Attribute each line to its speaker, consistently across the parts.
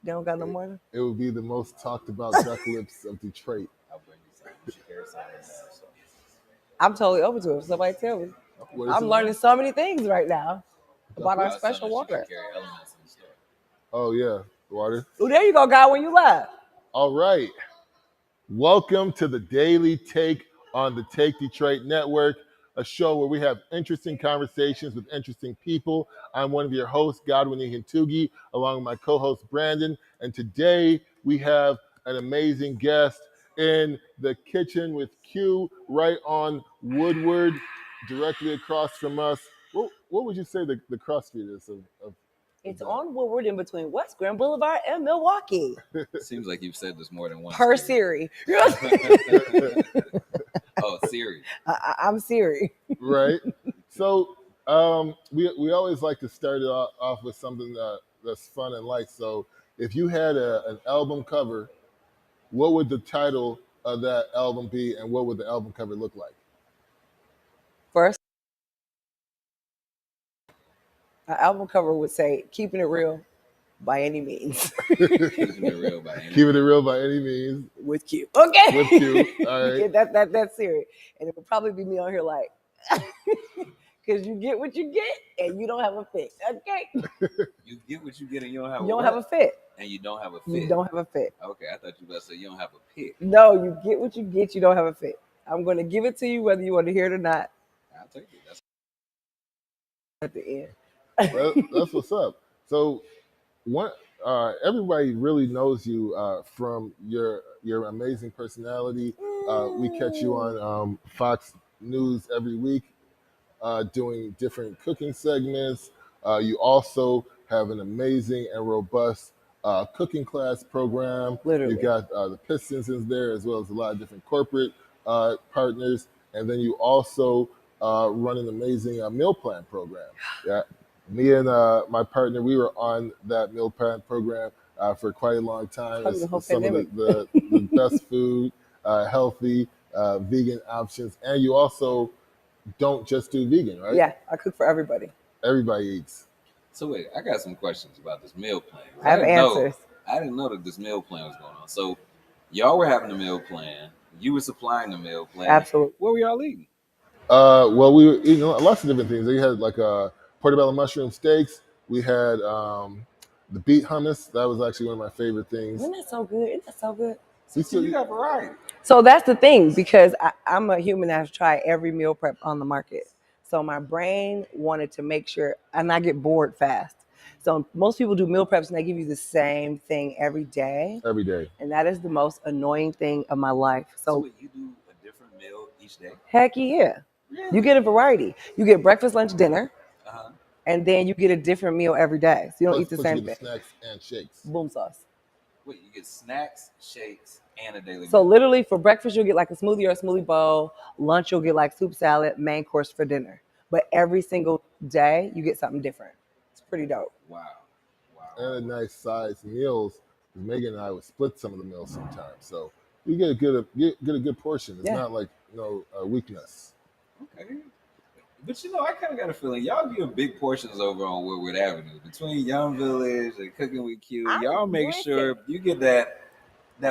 Speaker 1: They don't got no more.
Speaker 2: It would be the most talked about duck lips of Detroit.
Speaker 3: I'll bring you some. You should carry some in there. So.
Speaker 1: I'm totally open to it. If somebody tell me.
Speaker 2: What is
Speaker 1: I'm
Speaker 2: it
Speaker 1: learning
Speaker 2: now?
Speaker 1: so many things right now
Speaker 2: Duck
Speaker 1: about our
Speaker 3: I was
Speaker 2: lips?
Speaker 3: telling
Speaker 1: special
Speaker 3: her she
Speaker 1: water.
Speaker 3: should carry elements and stuff.
Speaker 2: Oh yeah, water.
Speaker 1: Oh, there you go, guy. When you laugh.
Speaker 2: All right. Welcome to the Daily Take on the Take Detroit Network, a show where we have interesting conversations with interesting people. I'm one of your hosts, Godwin Ihintugi, along with my co-host Brandon, and today we have an amazing guest in the kitchen with Q right on Woodward, directly across from us. What would you say the cross street is of
Speaker 1: It's
Speaker 2: that?
Speaker 1: on Woodward in between West Grand Boulevard and Milwaukee.
Speaker 3: Seems like you've said this more than once.
Speaker 1: Per
Speaker 3: Siri.
Speaker 1: Siri.
Speaker 3: Oh, Siri.
Speaker 1: I'm Siri.
Speaker 2: Right? So we always like to start it off with something that's fun and light. So if you had an album cover, what would the title of that album be, and what would the album cover look like?
Speaker 1: First, an album cover would say "Keeping it real by any means"
Speaker 3: Keeping it real by any
Speaker 2: Keeping it real by any means.
Speaker 1: with Q. Okay,
Speaker 2: With Q, all right.
Speaker 1: Yeah, that's Siri, and it would probably be me on here like, because you get what you get, and you don't have a fit. Okay,
Speaker 3: You get what you get and you don't have
Speaker 1: you
Speaker 3: a
Speaker 1: don't
Speaker 3: what?
Speaker 1: have a fit.
Speaker 3: And you don't have a
Speaker 1: You
Speaker 3: fit.
Speaker 1: don't have a fit.
Speaker 3: Okay, I thought you were about to say you don't have a pick.
Speaker 1: No, you get what you get. You don't have a fit. I'm going to give it to you whether you want to hear it or not
Speaker 3: I'll take it. That's
Speaker 1: at the end.
Speaker 2: That's what's up. So everybody really knows you from your amazing personality. We catch you on Fox News every week, doing different cooking segments. You also have an amazing and robust cooking class program.
Speaker 1: Literally.
Speaker 2: You've got the Pistons in there, as well as a lot of different corporate partners. And then you also run an amazing meal plan program. Yeah. Me and my partner, we were on that meal plan program for quite a long time.
Speaker 1: Probably the whole
Speaker 2: It's some of
Speaker 1: pandemic.
Speaker 2: the best food, healthy, vegan options. And you also don't just do vegan, right?
Speaker 1: Yeah, I cook for everybody.
Speaker 2: Everybody eats.
Speaker 3: So wait, I got some questions about this meal plan.
Speaker 1: I have answers.
Speaker 3: I didn't know that this meal plan was going on. So y'all were having the meal plan. You were supplying the meal plan.
Speaker 1: Absolutely.
Speaker 3: What were y'all eating?
Speaker 2: Well, we were eating lots of different things. We had like portobello mushroom steaks. We had the beet hummus. That was actually one of my favorite things.
Speaker 1: Isn't that so good? Isn't that so good?
Speaker 3: So you got variety.
Speaker 1: So that's the thing, because I'm a human that has tried every meal prep on the market. So my brain wanted to make sure, and I get bored fast. So most people do meal preps and they give you the same thing every day.
Speaker 2: Every day.
Speaker 1: And that is the most annoying thing of my life.
Speaker 3: So
Speaker 1: So
Speaker 3: wait, you do a different meal each day?
Speaker 1: heck yeah. You get a variety. You get breakfast, lunch, dinner,
Speaker 3: Uh-huh.
Speaker 1: and then you get a different meal every day. So you don't
Speaker 2: Plus,
Speaker 1: eat the
Speaker 2: plus
Speaker 1: same
Speaker 2: you get
Speaker 1: thing.
Speaker 2: the snacks and shakes.
Speaker 1: Boom sauce.
Speaker 3: Wait, you get snacks, shakes, and a daily
Speaker 1: So
Speaker 3: meal.
Speaker 1: literally for breakfast, you'll get like a smoothie or a smoothie bowl. Lunch, you'll get like soup salad, main course for dinner. But every single day, you get something different. It's pretty dope.
Speaker 3: Wow. Wow.
Speaker 2: And a nice size meals. Megan and I would split some of the meals sometimes. So you get a good portion. It's
Speaker 1: Yeah.
Speaker 2: not like weakness.
Speaker 3: Okay. But I kind of got a feeling y'all give big portions over on Woodward Avenue between Young Village and Cooking with Q. Y'all make sure you get that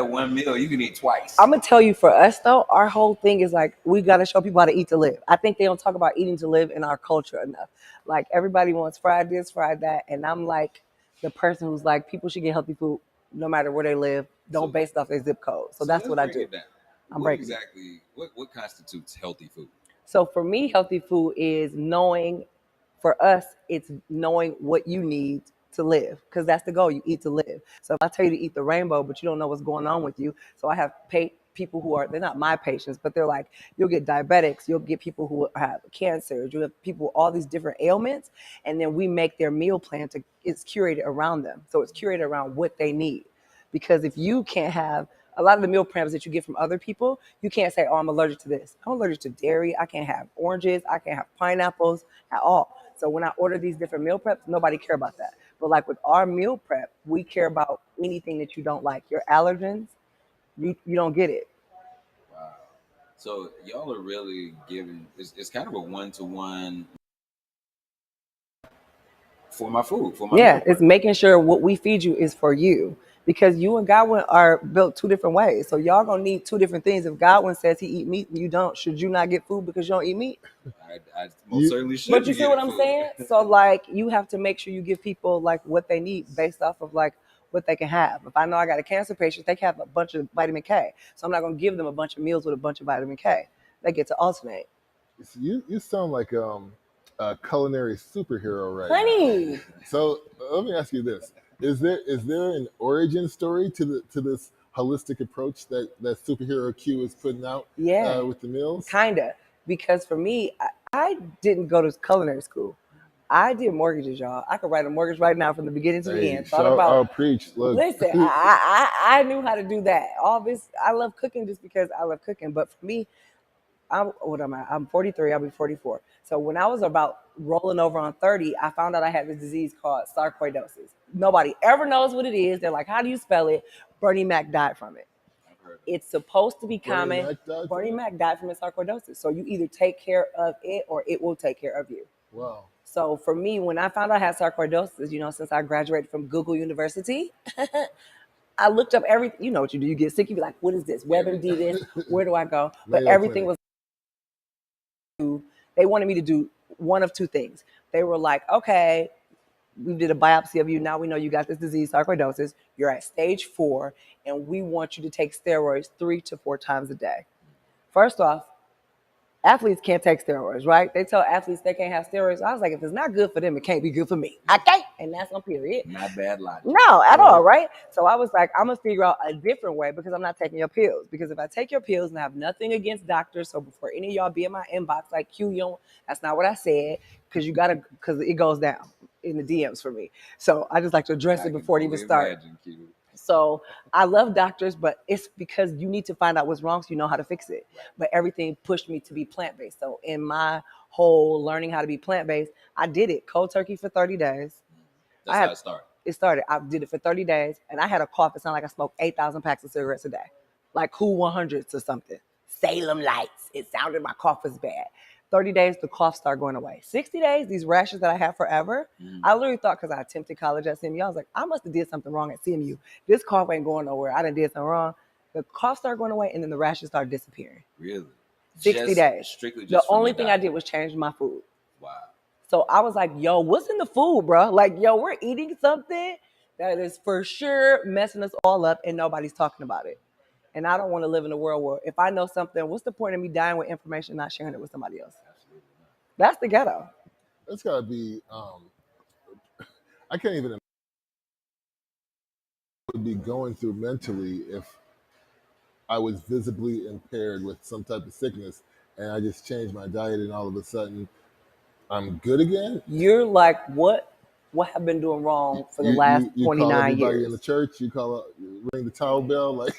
Speaker 3: one meal you can eat twice.
Speaker 1: I'm gonna tell you, for us though, our whole thing is like we gotta show people how to eat to live. I think they don't talk about eating to live in our culture enough. Like everybody wants fried this, fried that, and I'm like the person who's like people should get healthy food no matter where they live. Don't base it off their zip code. So that's
Speaker 3: let's
Speaker 1: what I
Speaker 3: break
Speaker 1: do.
Speaker 3: it down.
Speaker 1: I'm
Speaker 3: What
Speaker 1: breaking it.
Speaker 3: exactly what constitutes healthy food?
Speaker 1: So for me, healthy food is knowing, for us, it's knowing what you need to live, because that's the goal. You eat to live. So if I tell you to eat the rainbow, but you don't know what's going on with you, so I have people who they're not my patients, but they're like, you'll get diabetics, you'll get people who have cancer, you have people with all these different ailments, and then we make their meal plan it's curated around them. So it's curated around what they need. Because if you can't have a lot of the meal plans that you get from other people, you can't say, oh, I'm allergic to this. I'm allergic to dairy. I can't have oranges. I can't have pineapples at all. So when I order these different meal preps, nobody care about that. But like with our meal prep, we care about anything that you don't like. Your allergens, you don't get it.
Speaker 3: Wow. So y'all are really giving it's kind of a one-to-one. for my food, for my
Speaker 1: Yeah,
Speaker 3: meal
Speaker 1: it's
Speaker 3: plan.
Speaker 1: making sure what we feed you is for you. Because you and Godwin are built two different ways. So y'all gonna need two different things. If Godwin says he eat meat and you don't, should you not get food because you don't eat meat?
Speaker 3: I most
Speaker 2: You
Speaker 3: certainly should
Speaker 1: But
Speaker 3: be
Speaker 1: you see what
Speaker 3: getting
Speaker 1: I'm
Speaker 3: food.
Speaker 1: saying? So like you have to make sure you give people like what they need based off of like what they can have. If I know I got a cancer patient, they can have a bunch of vitamin K. So I'm not gonna give them a bunch of meals with a bunch of vitamin K. They get to alternate.
Speaker 2: you sound like a culinary superhero right now.
Speaker 1: Honey.
Speaker 2: So let me ask you this: is there an origin story to this holistic approach that superhero Q is putting out
Speaker 1: Yeah.
Speaker 2: with the meals?
Speaker 1: Kinda. Because for me, I didn't go to culinary school. I did mortgages, y'all. I could write a mortgage right now from the beginning to the
Speaker 2: Hey,
Speaker 1: end. Thought
Speaker 2: shout
Speaker 1: about
Speaker 2: out, preach. Look,
Speaker 1: listen, I knew how to do that. All this I love cooking just because I love cooking. But for me, what am I? I'm 43, I'll be 44. So when I was about rolling over on 30, I found out I had this disease called sarcoidosis. Nobody ever knows what it is. They're like, how do you spell it? Bernie Mac died from it.
Speaker 3: I've heard of
Speaker 1: It's supposed to be
Speaker 2: Bernie
Speaker 1: common.
Speaker 2: Mac died from
Speaker 1: Bernie
Speaker 2: it?
Speaker 1: Mac died from his sarcoidosis. So you either take care of it or it will take care of you.
Speaker 2: Wow.
Speaker 1: So for me, when I found out I had sarcoidosis, since I graduated from Google University, I looked up everything. You know what you do. You get sick, you be like, what is this? WebMD this? Where do I go? But
Speaker 2: Mayo
Speaker 1: everything
Speaker 2: Clinic.
Speaker 1: was, they wanted me to do one of two things. They were like, okay, we did a biopsy of you. Now we know you got this disease, sarcoidosis. You're at stage 4, and we want you to take steroids 3 to 4 times a day. First off, athletes can't take steroids, right? They tell athletes they can't have steroids. I was like, if it's not good for them, it can't be good for me. Okay? And that's on period.
Speaker 3: Not bad logic.
Speaker 1: No, at all, right? So I was like, I'm gonna figure out a different way because I'm not taking your pills. Because if I take your pills, and I have nothing against doctors, so before any of y'all be in my inbox like Q, you don't, that's not what I said. Because it goes down in the DMs for me. So I just like to address
Speaker 3: I
Speaker 1: it
Speaker 3: can
Speaker 1: before it even
Speaker 3: only
Speaker 1: starts.
Speaker 3: imagine, Q.
Speaker 1: So I love doctors, but it's because you need to find out what's wrong so you know how to fix it. But everything pushed me to be plant-based. So in my whole learning how to be plant-based, I did it cold turkey for 30 days.
Speaker 3: That's how it started.
Speaker 1: It started. I did it for 30 days, and I had a cough. It sounded like I smoked 8,000 packs of cigarettes a day, like Cool 100s or something. Salem Lights. It sounded my cough was bad. 30 days, the cough started going away. 60 days, these rashes that I had forever, I literally thought because I attempted college at CMU, I was like, I must have did something wrong at CMU. This cough ain't going nowhere. I done did something wrong. The cough started going away, and then the rashes started disappearing.
Speaker 3: Really?
Speaker 1: 60 days.
Speaker 3: Strictly
Speaker 1: The
Speaker 3: just from
Speaker 1: only
Speaker 3: your
Speaker 1: thing I
Speaker 3: diet.
Speaker 1: did was change my food.
Speaker 3: Wow.
Speaker 1: So I was like, yo, what's in the food, bro? Like, yo, we're eating something that is for sure messing us all up and nobody's talking about it. And I don't want to live in a world where if I know something, what's the point of me dying with information, not sharing it with somebody else?
Speaker 3: Absolutely not.
Speaker 1: That's the ghetto.
Speaker 2: That's gotta be. I can't even imagine what I would be going through mentally if I was visibly impaired with some type of sickness, and I just changed my diet, and all of a sudden I'm good again.
Speaker 1: You're like, what have been doing wrong for the last
Speaker 2: You call
Speaker 1: 29
Speaker 2: everybody in
Speaker 1: years?
Speaker 2: the church. You call ring the towel bell. Like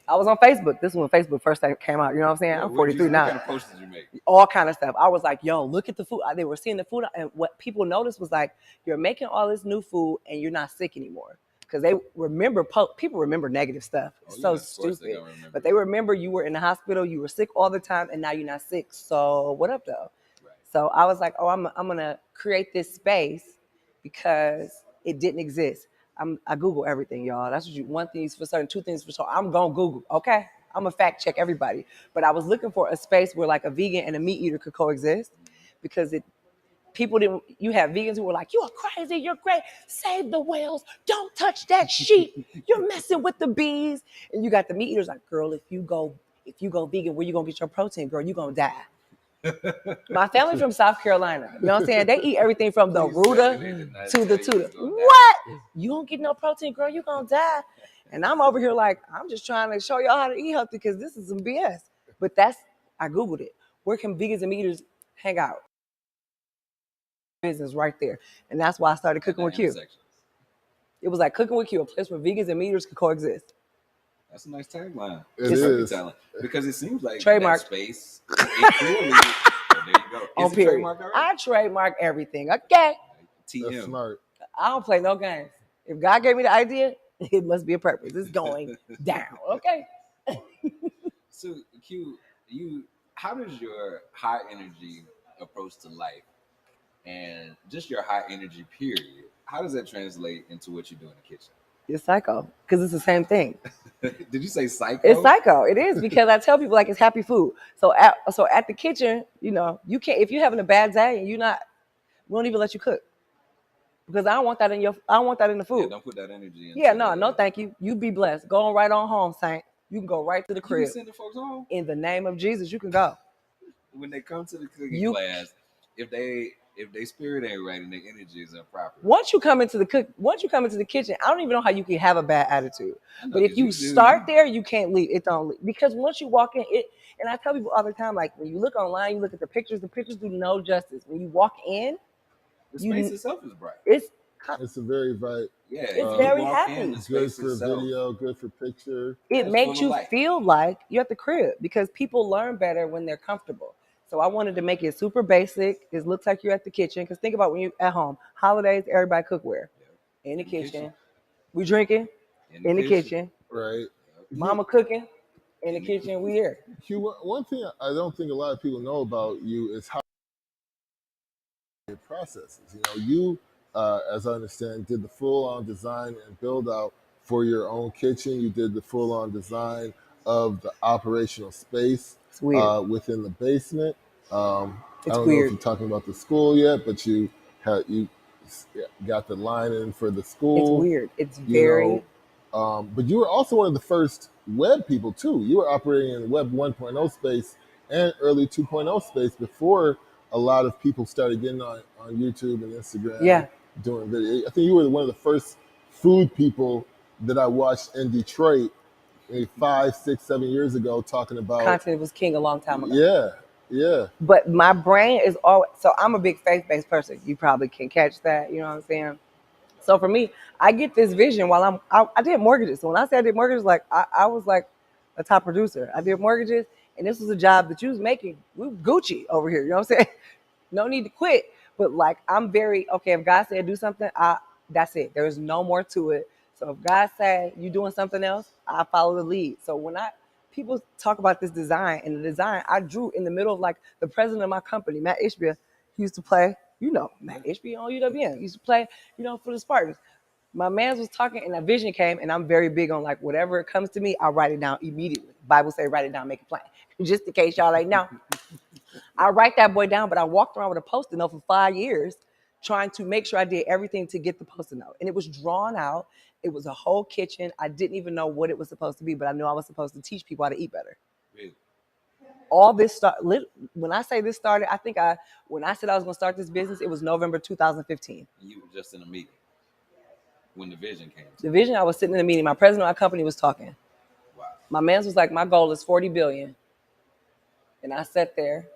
Speaker 1: I was on Facebook. This is when Facebook first came out. You know what I'm saying? I'm 43
Speaker 3: What
Speaker 1: now.
Speaker 3: kind of posts did you make?
Speaker 1: All kind of stuff. I was like, yo, look at the food. They were seeing the food. And what people noticed was like, you're making all this new food and you're not sick anymore. Because they remember, people remember negative stuff. It's so stupid. But they remember you were in the hospital, you were sick all the time, and now you're not sick. So what up, though?
Speaker 3: Right.
Speaker 1: So I was like, oh, I'm going to create this space because it didn't exist. I Google everything, y'all. That's what one thing is for certain, two things for sure. I'm going to Google, okay? I'm going to fact check everybody. But I was looking for a space where like a vegan and a meat eater could coexist because people didn't, you have vegans who were like, you are crazy, you're great, save the whales, don't touch that sheep, you're messing with the bees. And you got the meat eaters like, girl, if you go vegan, where you gonna get your protein, girl? You gonna die. My family from South Carolina, you know what I'm saying? They eat everything from the ruta to the tuta. What? You don't get no protein, girl, you gonna die. And I'm over here like, I'm just trying to show y'all how to eat healthy because this is some BS. But I Googled it. Where can vegans and meat eaters hang out? Business right there. And that's why I started Cooking with Q. It was like Cooking with Q, a place where vegans and meat eaters could coexist.
Speaker 3: That's a nice tagline.
Speaker 2: it is.
Speaker 3: Because it seems like
Speaker 1: Trademark.
Speaker 3: that space, it clearly, there you go.
Speaker 1: On period. I trademark everything. Okay.
Speaker 3: TM.
Speaker 2: That's smart.
Speaker 1: I don't play no games. If God gave me the idea, it must be a purpose. It's going down. Okay.
Speaker 3: So Q, how does your high energy approach to life and just your high energy period, how does that translate into what you do in the kitchen?
Speaker 1: It's psycho because it's the same thing.
Speaker 3: Did you say psycho?
Speaker 1: It's psycho. It is because I tell people like it's happy food. So at the kitchen, you know, you can't if you're having a bad day and we won't even let you cook because I don't want that in the
Speaker 3: Yeah,
Speaker 1: food.
Speaker 3: don't put that energy into
Speaker 1: Yeah, no, thank you. You be blessed. Go on right on home, Saint. You can go right to the
Speaker 3: You be
Speaker 1: crib.
Speaker 3: sending folks home
Speaker 1: In the name of Jesus, you can go.
Speaker 3: when they come to the cooking
Speaker 1: You
Speaker 3: class. If they spirit ain't right and their energy is improper.
Speaker 1: once you come into the kitchen, I don't even know how you can have a bad attitude.
Speaker 3: I know,
Speaker 1: But if
Speaker 3: 'cause
Speaker 1: you
Speaker 3: do.
Speaker 1: start there, you can't leave. It don't leave. Because once you walk in, and I tell people all the time, like when you look online, you look at the pictures do no justice. When you walk in,
Speaker 3: The
Speaker 1: you
Speaker 3: space itself is bright.
Speaker 1: it's
Speaker 2: It's a very bright,
Speaker 3: Yeah,
Speaker 1: it's
Speaker 3: you
Speaker 1: very
Speaker 3: walk in,
Speaker 1: happy.
Speaker 3: the
Speaker 2: good
Speaker 3: space
Speaker 2: for
Speaker 3: itself.
Speaker 2: video, good for picture.
Speaker 1: It
Speaker 3: It's
Speaker 1: makes
Speaker 3: full of
Speaker 1: you
Speaker 3: light.
Speaker 1: feel like you're at the crib because people learn better when they're comfortable. So I wanted to make it super basic. It looks like you're at the kitchen. Because think about when you're at home. Holidays, everybody cookware.
Speaker 3: Yeah.
Speaker 1: In the kitchen. We drinking. In the kitchen.
Speaker 2: Right.
Speaker 1: Mama cooking. In the kitchen. We here.
Speaker 2: Hugh, one thing I don't think a lot of people know about you is how your processes. You know, you, as I understand, did the full-on design and build-out for your own kitchen. You did the full-on design of the operational space
Speaker 1: It's weird.
Speaker 2: within the basement. I
Speaker 1: It's
Speaker 2: don't know if
Speaker 1: weird.
Speaker 2: you're talking about the school yet, but you got the line in for the
Speaker 1: It's
Speaker 2: school.
Speaker 1: weird. It's
Speaker 2: You
Speaker 1: very
Speaker 2: know, but you were also one of the first web people too. You were operating in Web 1.0 space and early 2.0 space before a lot of people started getting on YouTube and Instagram
Speaker 1: yeah.
Speaker 2: doing video. I think you were one of the first food people that I watched in Detroit maybe 5, 6, 7 years ago talking about,
Speaker 1: Content was king a long time ago.
Speaker 2: yeah, yeah,
Speaker 1: But my brain is always so I'm a big faith-based person. You probably can catch that. You know what I'm saying? So for me, I get this vision while I did mortgages. So when I said I did mortgages, like I was like a top producer. I did mortgages, and this was a job that you was making. We Gucci over here. You know what I'm saying? No need to quit. But like I'm very okay. If God said do something, that's it. There's no more to it. So if God said you doing something else, I follow the lead. So when people talk about this design and the design I drew in the middle of like the president of my company, Matt Ishbia, he used to play, Matt Ishbia on UWM. He used to play, for the Spartans. My man was talking and that vision came, and I'm very big on like whatever it comes to me, I'll write it down immediately. Bible say write it down, make it plain. Just in case y'all ain't know. I write that boy down, but I walked around with a post-it note for 5 years trying to make sure I did everything to get the post-it note. And it was drawn out. It was a whole kitchen. I didn't even know what it was supposed to be, but I knew I was supposed to teach people how to eat better.
Speaker 3: Really?
Speaker 1: All this started, when I say this started, when I said I was going to start this business, it was November 2015.
Speaker 3: You were just in a meeting when the vision came.
Speaker 1: The vision, I was sitting in a meeting. My president of our company was talking.
Speaker 3: Wow.
Speaker 1: My man's was like, my goal is 40 billion. And I sat there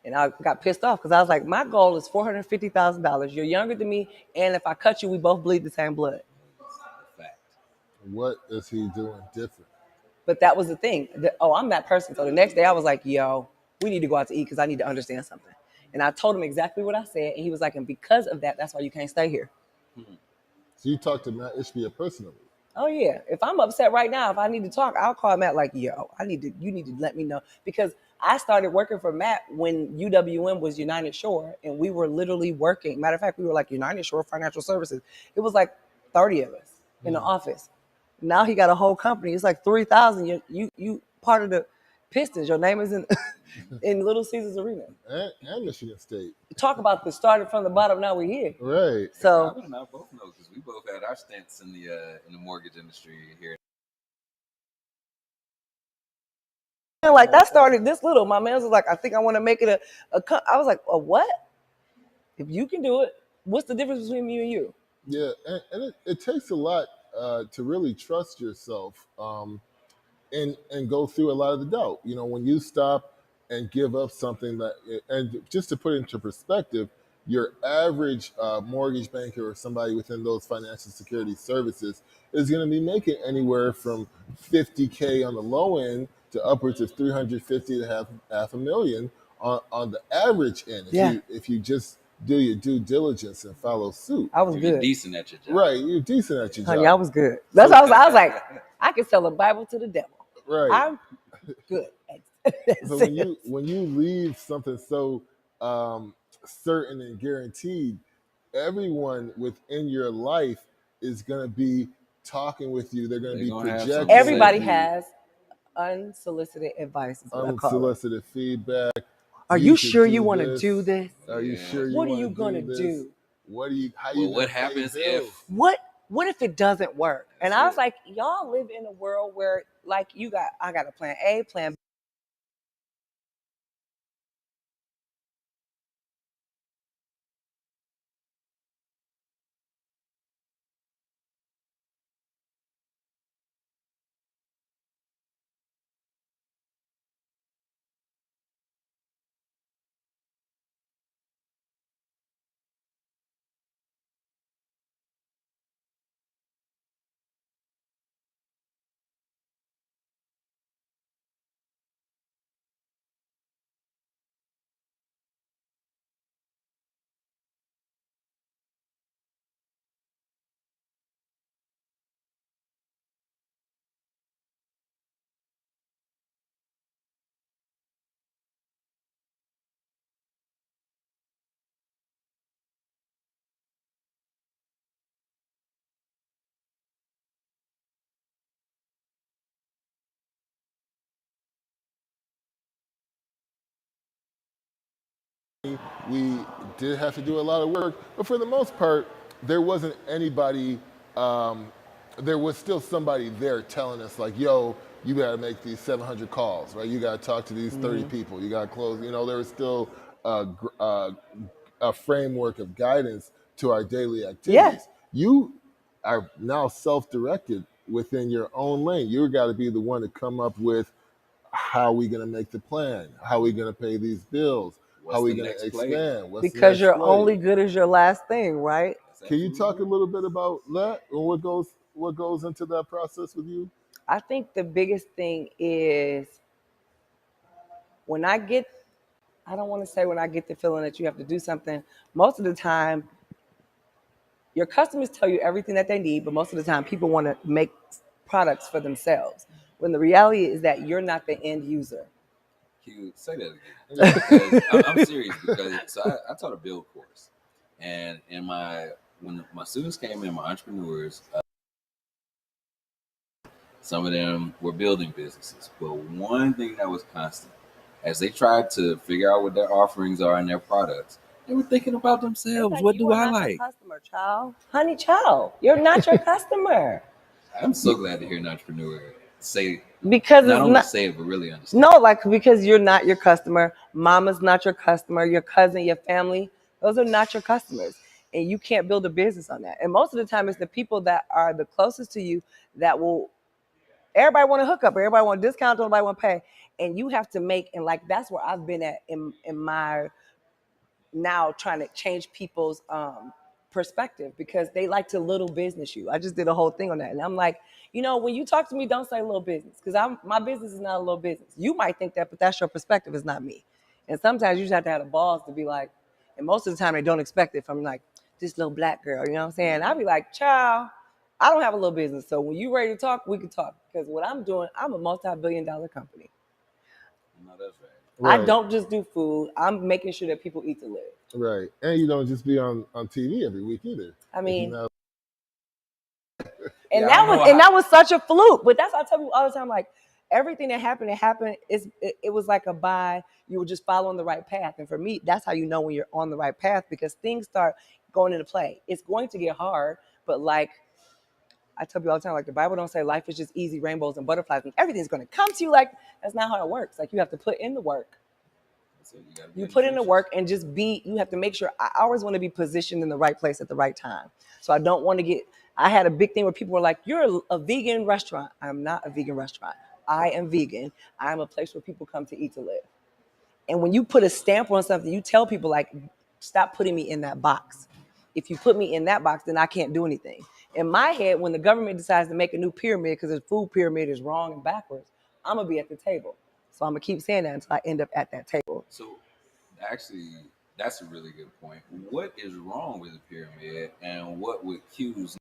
Speaker 1: and I got pissed off because I was like, my goal is $450,000. You're younger than me. And if I cut you, we both bleed the same blood.
Speaker 3: Fact.
Speaker 2: what is he doing different?
Speaker 1: But that was the thing. I'm that person. So the next day I was like, yo, we need to go out to eat because I need to understand something. And I told him exactly what I said. And he was like, and because of that, that's why you can't stay here.
Speaker 2: So you talked to Matt Ishbia personally.
Speaker 1: Oh yeah. If I'm upset right now, if I need to talk, I'll call Matt like, yo, you need to let me know. Because I started working for Matt when UWM was United Shore, and we were literally working. Matter of fact, we were like United Shore Financial Services. It was like 30 of us in the office. Now he got a whole company. It's like 3,000. You part of the Pistons. Your name is in Little Caesars Arena.
Speaker 2: And Michigan State.
Speaker 1: Talk about the started from the bottom. Now we're here.
Speaker 2: Right.
Speaker 1: So
Speaker 3: I don't know. Both know because we both had our stints in the mortgage industry here.
Speaker 1: like that started this little. My man was like, I think I want to make it I was like, a what? If you can do it, what's the difference between me and you?
Speaker 2: Yeah, and it takes a lot to really trust yourself and go through a lot of the doubt. You know, when you stop and give up something and just to put it into perspective, your average mortgage banker or somebody within those financial security services is going to be making anywhere from 50K on the low end to upwards of 350 to half a million on the average end. If you just do your due diligence and follow suit.
Speaker 1: I was
Speaker 3: If you're
Speaker 1: good.
Speaker 3: decent at your job.
Speaker 2: Right, you're decent at your
Speaker 1: Honey,
Speaker 2: job.
Speaker 1: I was good. That's what I was like, I could sell a Bible to the devil.
Speaker 2: Right.
Speaker 1: I'm good.
Speaker 2: So when you leave something so certain and guaranteed, everyone within your life is going to be talking with you. They're going to
Speaker 3: They're
Speaker 2: be
Speaker 3: gonna have something to say
Speaker 2: projecting
Speaker 1: Everybody
Speaker 3: to you.
Speaker 1: has unsolicited advice, is what I call it.
Speaker 2: unsolicited feedback.
Speaker 1: Are
Speaker 2: You
Speaker 1: you
Speaker 2: should
Speaker 1: sure you
Speaker 2: do
Speaker 1: want to
Speaker 2: this.
Speaker 1: do this?
Speaker 2: Are you
Speaker 3: Yeah.
Speaker 2: sure you
Speaker 1: What are
Speaker 2: want
Speaker 1: you
Speaker 2: to
Speaker 1: gonna
Speaker 2: do this?
Speaker 1: do?
Speaker 2: How you
Speaker 3: Well,
Speaker 2: going
Speaker 3: what
Speaker 2: to pay
Speaker 3: happens
Speaker 2: bills?
Speaker 3: if
Speaker 1: What if it doesn't work? And
Speaker 3: That's
Speaker 1: I was
Speaker 3: it.
Speaker 1: like, y'all live in a world where like I got a plan A, plan B.
Speaker 2: We did have to do a lot of work, but for the most part, there wasn't anybody. Um, there was still somebody there telling us like, "Yo, you got to make these 700 calls, right? You got to talk to these 30 people. You got to close." You know, there was still a framework of guidance to our daily
Speaker 1: Yeah.
Speaker 2: activities. You are now self-directed within your own lane. You got to be the one to come up with how we going to make the plan, how we going to pay these bills, how
Speaker 3: what's
Speaker 2: we
Speaker 3: the
Speaker 2: going to
Speaker 3: next play?
Speaker 2: expand, what's the
Speaker 1: Because
Speaker 2: next
Speaker 1: you're only
Speaker 2: play.
Speaker 1: good as your last thing, right?
Speaker 3: That's
Speaker 2: Can you talk a
Speaker 3: absolutely
Speaker 2: little bit about that and what goes into that process with you?
Speaker 1: I think the biggest thing is when I don't want to say when I get the feeling that you have to do something, most of the time, your customers tell you everything that they need, but most of the time, people want to make products for themselves. When the reality is that you're not the end user.
Speaker 3: cute. Say that again, because I'm serious. Because I taught a build course, and in when my students came in, my entrepreneurs, some of them were building businesses, but one thing that was constant, as they tried to figure out what their offerings are and their products, they were thinking about
Speaker 1: It's
Speaker 3: themselves.
Speaker 1: like
Speaker 3: What
Speaker 1: you
Speaker 3: do
Speaker 1: are
Speaker 3: I
Speaker 1: not your
Speaker 3: like?
Speaker 1: customer, child. Honey, child, you're not your customer.
Speaker 3: I'm so glad to hear an entrepreneur say,
Speaker 1: Because
Speaker 3: not
Speaker 1: it's
Speaker 3: only
Speaker 1: not,
Speaker 3: say it, but really understand.
Speaker 1: no, like because you're not your customer. Mama's not your customer. Your cousin, your family, those are not your customers. And you can't build a business on that. And most of the time, it's the people that are the closest to you that will, everybody want to hook up, everybody want a discount, everybody want to pay. And you have to make, and like that's where I've been at in my now trying to change people's perspective because they like to little business you. I just did a whole thing on that, and I'm like, when you talk to me, don't say little business because my business is not a little business. You might think that, but that's your perspective. It's not me. And sometimes you just have to have the balls to be like, and most of the time they don't expect it from like this little black girl. You know what I'm saying? I'll be like, child, I don't have a little business. So when you ready to talk, we can talk because what I'm doing, I'm a multi-billion-dollar company.
Speaker 3: No, that's right.
Speaker 1: I
Speaker 2: Right,
Speaker 1: don't just do food. I'm making sure that people eat to live.
Speaker 2: right. And you don't just be on TV every week either.
Speaker 1: I
Speaker 2: Like, you
Speaker 1: mean,
Speaker 2: know,
Speaker 1: and
Speaker 3: Yeah, I don't
Speaker 1: that was
Speaker 3: know
Speaker 1: and
Speaker 3: how.
Speaker 1: that was such a fluke. But that's what I tell people all the time. Like everything that happened, it was like a buy. You were just following the right path. And for me, that's how you know when you're on the right path because things start going into play. It's going to get hard, but like I tell people all the time, like the Bible don't say life is just easy, rainbows and butterflies, and everything's going to come to you. Like that's not how it works. Like you have to put in the work.
Speaker 3: So you got to be
Speaker 1: You
Speaker 3: in the
Speaker 1: put in the
Speaker 3: trenches.
Speaker 1: work and just you have to make sure. I always want to be positioned in the right place at the right time. So I don't want to I had a big thing where people were like, you're a vegan restaurant. I'm not a vegan restaurant. I am vegan. I'm a place where people come to eat to live. And when you put a stamp on something, you tell people like, stop putting me in that box. If you put me in that box, then I can't do anything. In my head, when the government decides to make a new pyramid because the food pyramid is wrong and backwards, I'm gonna be at the table. So I'm gonna keep saying that until I end up at that table.
Speaker 3: So actually, that's a really good point. What is wrong with the pyramid, and what would cues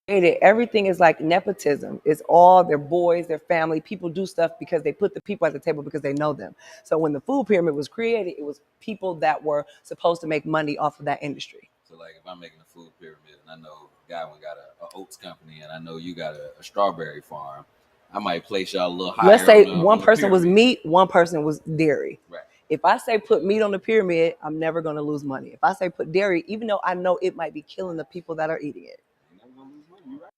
Speaker 1: Everything is like nepotism. It's all their boys, their family. People do stuff because they put the people at the table because they know them. So when the food pyramid was created, it was people that were supposed to make money off of that industry.
Speaker 3: So like if I'm making a food pyramid and I know Godwin got a oats company and I know you got a strawberry farm, I might place y'all a little higher.
Speaker 1: Let's say
Speaker 3: on
Speaker 1: one
Speaker 3: the
Speaker 1: person was
Speaker 3: pyramid.
Speaker 1: meat, one person was dairy.
Speaker 3: Right.
Speaker 1: If I say put meat on the pyramid, I'm never going to lose money. If I say put dairy, even though I know it might be killing the people that are eating it.
Speaker 3: You're never gonna lose money. You're right.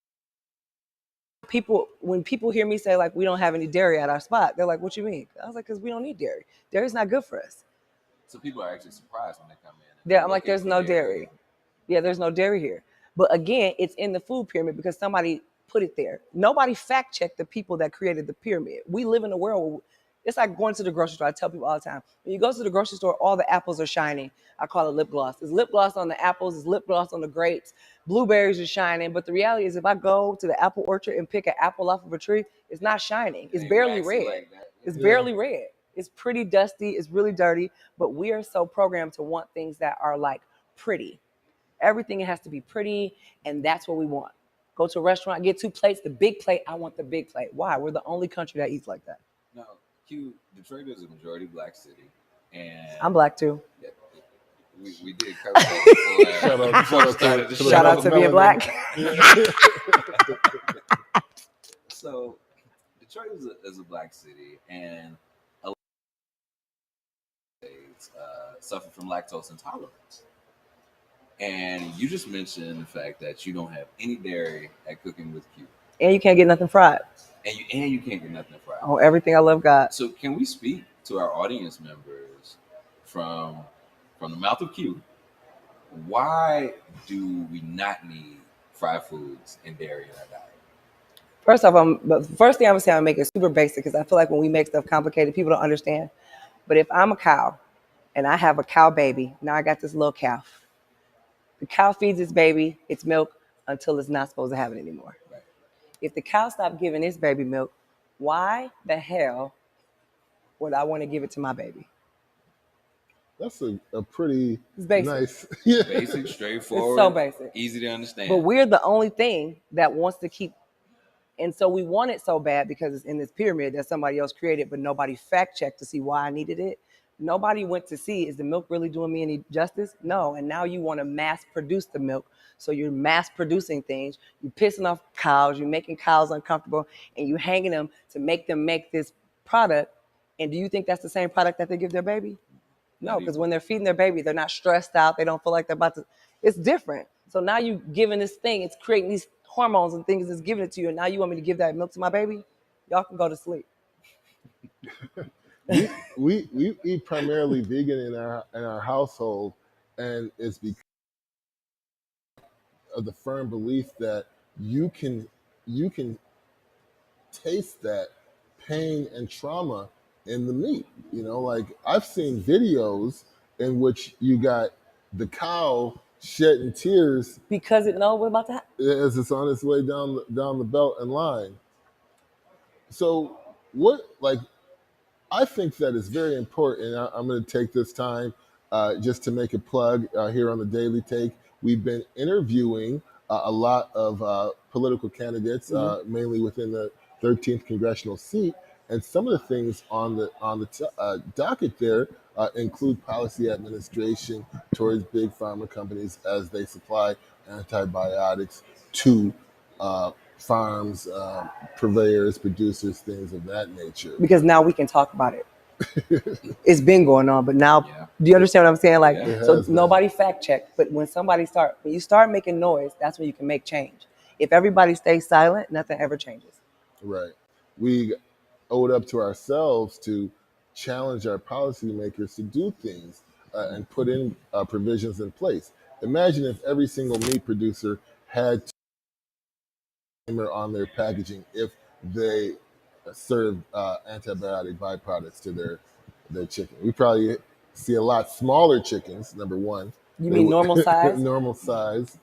Speaker 1: When people hear me say like we don't have any dairy at our spot, they're like, what you mean? I was like, because we don't need dairy. Dairy's not good for us.
Speaker 3: So people are actually surprised when they come in.
Speaker 1: I'm like, there's no dairy. Yeah, there's no dairy here. But again, it's in the food pyramid because somebody put it there. Nobody fact checked the people that created the pyramid. We live in a world where it's like going to the grocery store. I tell people all the time, when you go to the grocery store, all the apples are shining. I call it lip gloss. There's lip gloss on the apples, there's lip gloss on the grapes, blueberries are shining. But the reality is if I go to the apple orchard and pick an apple off of a tree, it's not shining. It's barely red.
Speaker 3: Like that.
Speaker 1: It's barely red. It's pretty dusty. It's really dirty. But we are so programmed to want things that are like pretty. Everything has to be pretty, and that's what we want. Go to a restaurant, get 2 plates, the big plate. I want the big plate. Why? We're the only country that eats like that.
Speaker 3: No, Detroit is a majority black city, and
Speaker 1: I'm black too.
Speaker 3: Yeah, we did cover that before.
Speaker 1: Shout out to being black.
Speaker 3: So Detroit is a black city, and a lot of states suffer from lactose intolerance. And you just mentioned the fact that you don't have any dairy at Cooking with Q.
Speaker 1: And you can't get nothing fried.
Speaker 3: And you can't get nothing fried.
Speaker 1: Oh, everything I love God.
Speaker 3: So can we speak to our audience members from the mouth of Q? Why do we not need fried foods and dairy in our diet?
Speaker 1: First off, the first thing I'm gonna say, I'm gonna make it super basic because I feel like when we make stuff complicated, people don't understand. But if I'm a cow and I have a cow baby, now I got this little cow. The cow feeds its baby its milk until it's not supposed to have it anymore.
Speaker 3: Right.
Speaker 1: If the cow stopped giving its baby milk, why the hell would I want to give it to my baby?
Speaker 2: That's a pretty nice.
Speaker 3: Basic, straightforward.
Speaker 1: It's so basic.
Speaker 3: Easy to understand.
Speaker 1: But we're the only thing that wants to keep. And so we want it so bad because it's in this pyramid that somebody else created, but nobody fact checked to see why I needed it. Nobody went to see, is the milk really doing me any justice? No. And now you want to mass produce the milk. So you're mass producing things. You're pissing off cows. You're making cows uncomfortable. And you're hanging them to make them make this product. And do you think that's the same product that they give their baby? No, because when they're feeding their baby, they're not stressed out. They don't feel like they're about to. It's different. So now you giving this thing. It's creating these hormones and things. It's giving it to you. And now you want me to give that milk to my baby? Y'all can go to sleep.
Speaker 2: we eat primarily vegan in our household, and it's because of the firm belief that you can taste that pain and trauma in the meat. You know, like I've seen videos in which you got the cow shedding tears
Speaker 1: because it knows what's about to happen
Speaker 2: as it's on its way down the belt and line. So I think that is very important. And I'm going to take this time just to make a plug here on the Daily Take. We've been interviewing a lot of political candidates, mainly within the 13th congressional seat, and some of the things on the docket there include policy administration towards big pharma companies as they supply antibiotics to farms, purveyors, producers, things of that nature.
Speaker 1: Because now we can talk about it. It's been going on, but now, do you understand what I'm saying? Like, so nobody fact checked, but when you start making noise, that's when you can make change. If everybody stays silent, nothing ever changes.
Speaker 2: Right. We owe it up to ourselves to challenge our policymakers to do things and put in provisions in place. Imagine if every single meat producer had on their packaging if they serve antibiotic byproducts to their chicken. We probably see a lot smaller chickens, number one.
Speaker 1: You mean normal size?
Speaker 2: Normal size.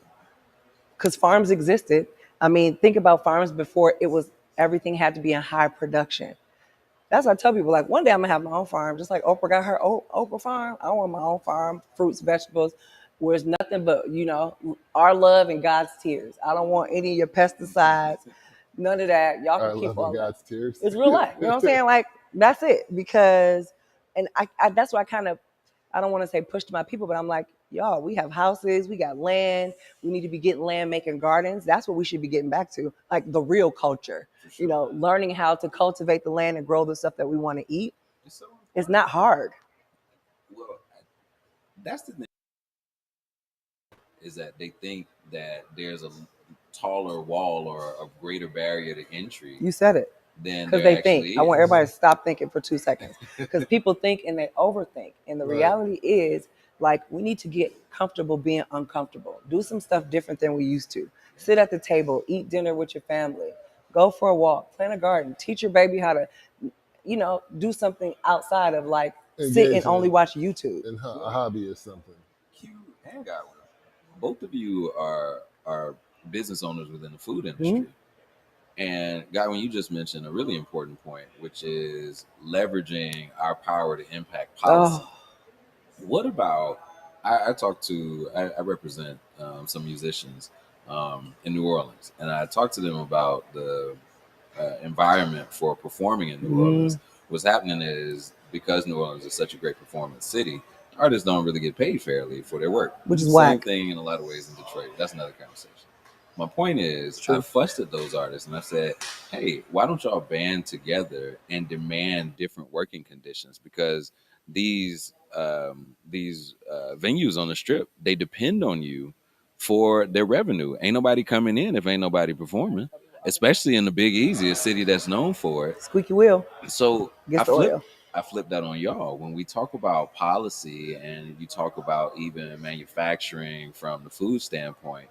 Speaker 1: Because farms existed. I mean, think about farms before everything had to be in high production. That's what I tell people, like one day I'm gonna have my own farm, just like Oprah got her Oprah farm. I want my own farm, fruits, vegetables. where it's nothing but, our love and God's tears. I don't want any of your pesticides, none of that. Y'all
Speaker 2: Our
Speaker 1: can keep
Speaker 2: love and
Speaker 1: all that.
Speaker 2: God's tears.
Speaker 1: It's real life. You know what I'm saying? Like, that's it. Because, and I that's why I don't want to say push to my people, but I'm like, y'all, we have houses, we got land, we need to be getting land, making gardens. That's what we should be getting back to, like the real culture.
Speaker 3: Sure.
Speaker 1: Learning how to cultivate the land and grow the stuff that we want to eat.
Speaker 3: It's so
Speaker 1: It's not hard.
Speaker 3: well. That's the thing, is that they think that there's a taller wall or a greater barrier to entry
Speaker 1: You said it.
Speaker 3: than
Speaker 1: Because
Speaker 3: there
Speaker 1: they think.
Speaker 3: actually
Speaker 1: I want
Speaker 3: is.
Speaker 1: everybody to stop thinking for 2 seconds. Because people think and they overthink. And the
Speaker 2: Right.
Speaker 1: reality is, like, we need to get comfortable being uncomfortable. Do some stuff different than we used to. Sit at the table, eat dinner with your family, go for a walk, plant a garden, teach your baby how to, do something outside of like sit and
Speaker 2: Engage
Speaker 1: only watch YouTube.
Speaker 2: in a hobby or something.
Speaker 3: Q and Godwin, both of you are business owners within the food industry. And Godwin, you just mentioned a really important point, which is leveraging our power to impact policy.
Speaker 1: Oh,
Speaker 3: What about? I represent some musicians in New Orleans, and I talked to them about the environment for performing in New Orleans. What's happening is, because New Orleans is such a great performance city, artists don't really get paid fairly for their work.
Speaker 1: which is
Speaker 3: Same
Speaker 1: whack.
Speaker 3: thing in a lot of ways in Detroit. That's another conversation. My point is,
Speaker 1: True.
Speaker 3: I fussed at those artists and I said, hey, why don't y'all band together and demand different working conditions? Because these venues on the strip, they depend on you for their revenue. Ain't nobody coming in if ain't nobody performing, especially in the Big Easy, a city that's known for it.
Speaker 1: Squeaky wheel
Speaker 3: So
Speaker 1: gets the oil.
Speaker 3: I flipped that on y'all. When we talk about policy and you talk about even manufacturing from the food standpoint,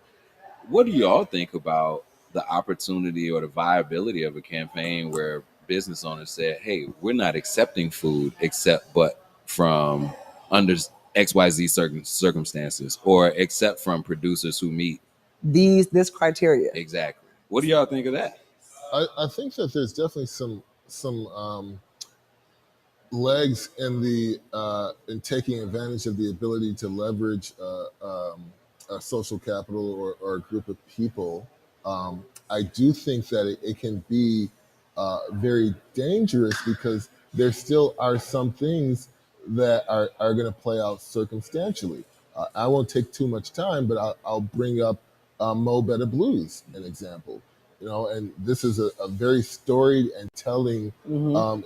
Speaker 3: what do y'all think about the opportunity or the viability of a campaign where business owners said, hey, we're not accepting food except but from under XYZ circumstances, or except from producers who meet
Speaker 1: This criteria.
Speaker 3: exactly. What do y'all think of that?
Speaker 2: I think that there's definitely some legs in the in taking advantage of the ability to leverage a social capital or a group of people. I do think that it can be very dangerous because there still are some things that are going to play out circumstantially. I won't take too much time, but I'll bring up Mo Better Blues, an example. And this is a very storied and telling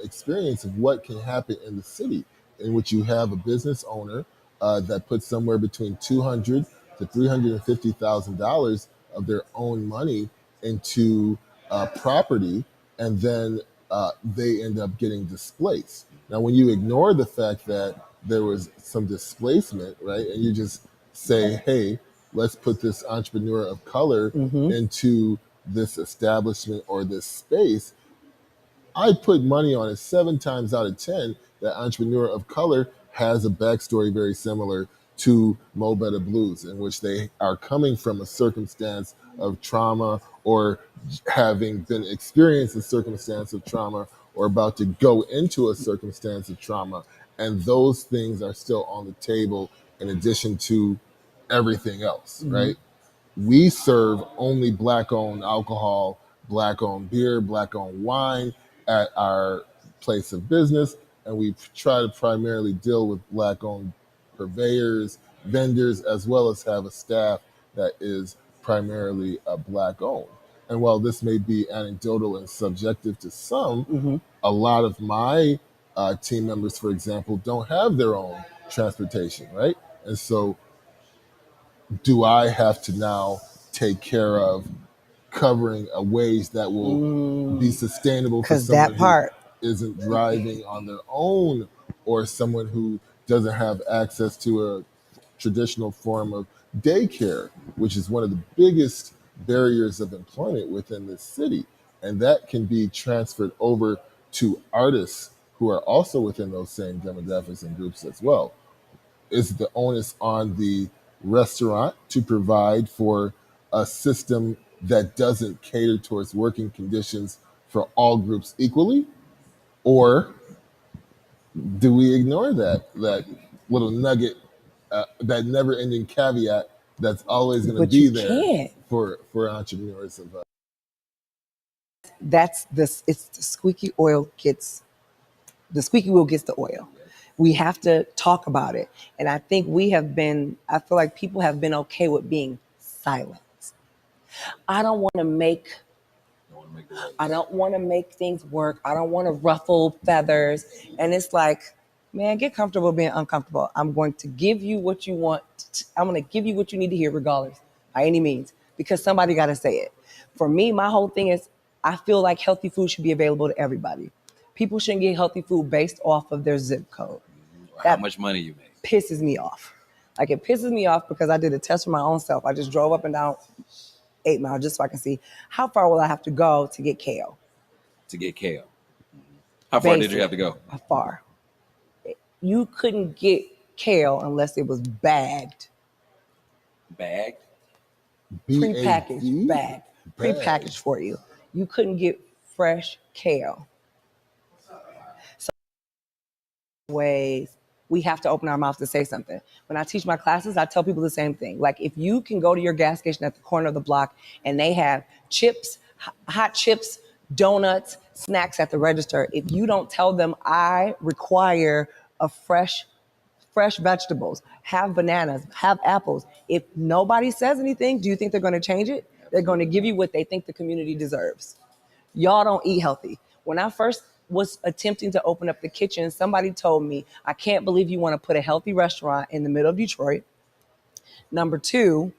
Speaker 2: experience of what can happen in the city, in which you have a business owner that puts somewhere between $200 to $350,000 of their own money into property, and then they end up getting displaced. Now, when you ignore the fact that there was some displacement, right, and you just say, hey, let's put this entrepreneur of color into this establishment or this space, I put money on it 7 times out of 10 that entrepreneur of color has a backstory very similar to Mo Better Blues, in which they are coming from a circumstance of trauma or having been experienced a circumstance of trauma or about to go into a circumstance of trauma. And those things are still on the table in addition to everything else, right? We serve only Black-owned alcohol, Black-owned beer, Black-owned wine at our place of business, and we try to primarily deal with Black-owned purveyors, vendors, as well as have a staff that is primarily Black-owned. And while this may be anecdotal and subjective to some, a lot of my team members, for example, don't have their own transportation, right? And so do I have to now take care of covering a wage that will be sustainable for
Speaker 1: Because
Speaker 2: someone
Speaker 1: that part.
Speaker 2: who isn't driving on their own, or someone who doesn't have access to a traditional form of daycare, which is one of the biggest barriers of employment within this city. And that can be transferred over to artists who are also within those same demographics and groups as well. Is the onus on the restaurant to provide for a system that doesn't cater towards working conditions for all groups equally? Or do we ignore that little nugget that never-ending caveat that's always going to
Speaker 1: But
Speaker 2: be
Speaker 1: you
Speaker 2: there
Speaker 1: can't.
Speaker 2: for entrepreneurs.
Speaker 1: It's the squeaky wheel gets the oil. We have to talk about it. And I think I feel like people have been okay with being silent. I don't want to make things work. I don't want to ruffle feathers. And it's like, man, get comfortable being uncomfortable. I'm going to give you what you want. I'm going to give you what you need to hear regardless, by any means, because somebody got to say it. For me, my whole thing is I feel like healthy food should be available to everybody. People shouldn't get healthy food based off of their zip code.
Speaker 3: How much money you make.
Speaker 1: Pisses me off. Like, it pisses me off because I did a test for my own self. I just drove up and down 8 Mile just so I can see how far will I have to go to get kale.
Speaker 3: How far did you have to go?
Speaker 1: Far. You couldn't get kale unless it was bagged.
Speaker 3: Bagged?
Speaker 1: Prepackaged, bagged. Prepackaged for you. You couldn't get fresh kale. So ways we have to open our mouths to say something. When I teach my classes, I tell people the same thing. Like, if you can go to your gas station at the corner of the block and they have chips, hot chips, donuts, snacks at the register, if you don't tell them I require a fresh vegetables, have bananas, have apples, if nobody says anything, do you think they're going to change it? They're going to give you what they think the community deserves. Y'all don't eat healthy. When I first was attempting to open up the kitchen, somebody told me, I can't believe you want to put a healthy restaurant in the middle of Detroit. Number two,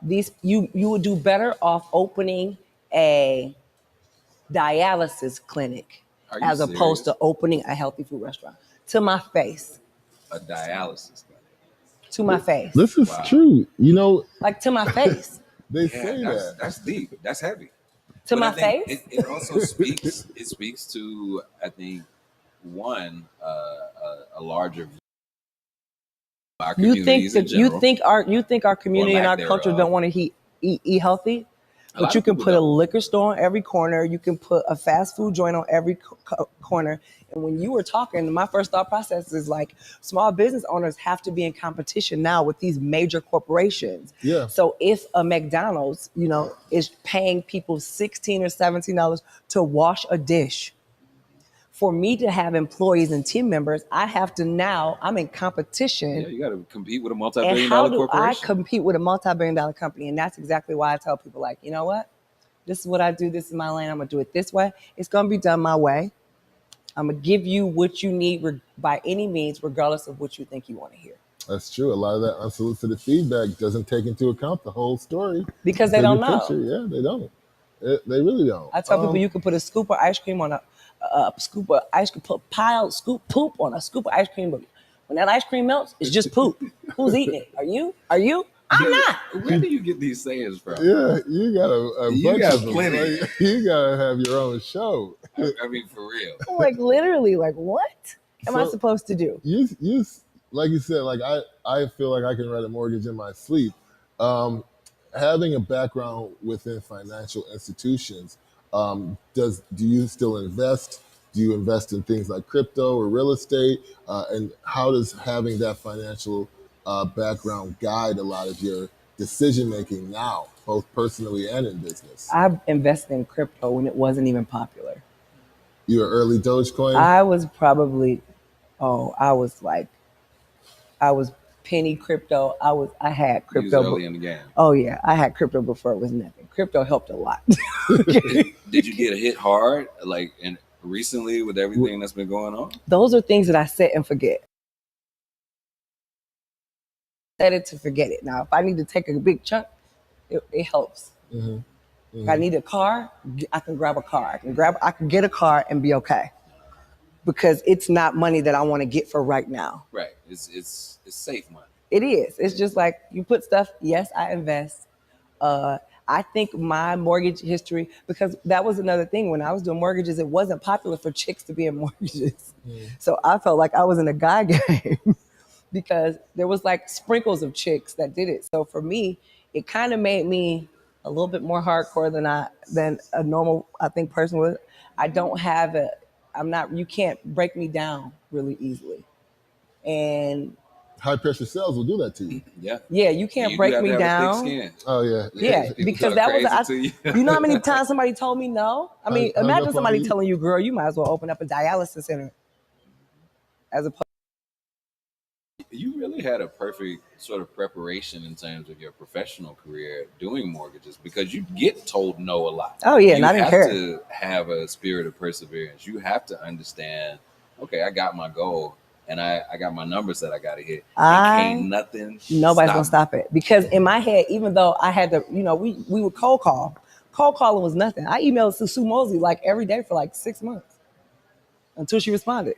Speaker 1: you would do better off opening a dialysis clinic as opposed to opening a healthy food restaurant. To my face.
Speaker 3: A dialysis clinic.
Speaker 1: To my face.
Speaker 2: This is true. You know,
Speaker 1: like, to my face.
Speaker 2: They say that.
Speaker 3: That's deep. That's heavy.
Speaker 1: To my face.
Speaker 3: It also speaks. It speaks to, I think, one a larger view of our communities in general.
Speaker 1: You think our community and our culture don't want to eat healthy? But you can put a liquor store on every corner. You can put a fast food joint on every corner. And when you were talking, my first thought process is like, small business owners have to be in competition now with these major corporations.
Speaker 2: Yeah.
Speaker 1: So if a McDonald's, is paying people $16 or $17 to wash a dish, for me to have employees and team members, I'm in competition.
Speaker 3: Yeah, you got to compete with a multi-billion-dollar corporation.
Speaker 1: I compete with a multi-billion-dollar company? And that's exactly why I tell people, like, you know what? This is what I do. This is my lane. I'm going to do it this way. It's going to be done my way. I'm going to give you what you need by any means, regardless of what you think you want to hear.
Speaker 2: That's true. A lot of that unsolicited feedback doesn't take into account the whole story.
Speaker 1: Because they don't know.
Speaker 2: Yeah, they don't. They really don't.
Speaker 1: I tell people you can put a scoop of ice cream on a scoop of ice cream, scoop poop on a scoop of ice cream. But when that ice cream melts, it's just poop. Who's eating it? Are you? I'm not.
Speaker 3: Where do you get these sayings from?
Speaker 2: Yeah, you got a bunch of them.
Speaker 3: Plenty.
Speaker 2: Like, you got to have your own show.
Speaker 3: I mean, for real.
Speaker 1: Like, literally, like, what am I supposed to do?
Speaker 2: You like you said, like I feel like I can write a mortgage in my sleep. Having a background within financial institutions, do you still invest? Do you invest in things like crypto or real estate? And how does having that financial background guide a lot of your decision making now, both personally and in business?
Speaker 1: I've invested in crypto when it wasn't even popular.
Speaker 2: You were early Dogecoin?
Speaker 1: I was probably, I was penny crypto. I had crypto.
Speaker 3: You was early in the game.
Speaker 1: Oh yeah, I had crypto before it was nothing. Crypto helped a lot.
Speaker 3: Did you get hit hard, like, recently with everything that's been going on?
Speaker 1: Those are things that I set and forget. Set it to forget it. Now, if I need to take a big chunk, it helps.
Speaker 2: Mm-hmm. Mm-hmm.
Speaker 1: If I need a car, I can grab a car. I can get a car and be okay. Because it's not money that I want to get for right now.
Speaker 3: Right. It's safe money.
Speaker 1: It is. It's just like you put stuff. Yes, I invest. I think my mortgage history, because that was another thing. When I was doing mortgages, it wasn't popular for chicks to be in mortgages. So I felt like I was in a guy game because there was like sprinkles of chicks that did it. So for me, it kind of made me a little bit more hardcore than a normal, I think, person would. You can't break me down really easily. And
Speaker 2: high pressure sales will do that to you.
Speaker 3: Yeah.
Speaker 1: Yeah, you
Speaker 3: And
Speaker 1: can't
Speaker 3: you do
Speaker 1: break
Speaker 3: have to
Speaker 1: me
Speaker 3: have a thick
Speaker 1: down.
Speaker 3: skin.
Speaker 2: Oh yeah.
Speaker 1: Yeah,
Speaker 3: People
Speaker 1: because
Speaker 3: talk
Speaker 1: that was
Speaker 3: crazy to
Speaker 1: you know how many times somebody told me no. I mean,
Speaker 2: Hung
Speaker 1: imagine
Speaker 2: up on
Speaker 1: somebody
Speaker 2: you.
Speaker 1: telling you, "Girl, you might as well open up a dialysis center," as opposed.
Speaker 3: You really had a perfect sort of preparation in terms of your professional career doing mortgages because you get told no a lot.
Speaker 1: Oh yeah, and
Speaker 3: You
Speaker 1: I didn't
Speaker 3: have
Speaker 1: care.
Speaker 3: to have a spirit of perseverance. You have to understand, okay, I got my goal and I got my numbers that I got to hit. And can't nothing
Speaker 1: Nobody's gonna
Speaker 3: stop me.
Speaker 1: stop it because in my head, even though I had to, we would cold call. Cold calling was nothing. I emailed Sue Mosley like every day for like 6 months until she responded.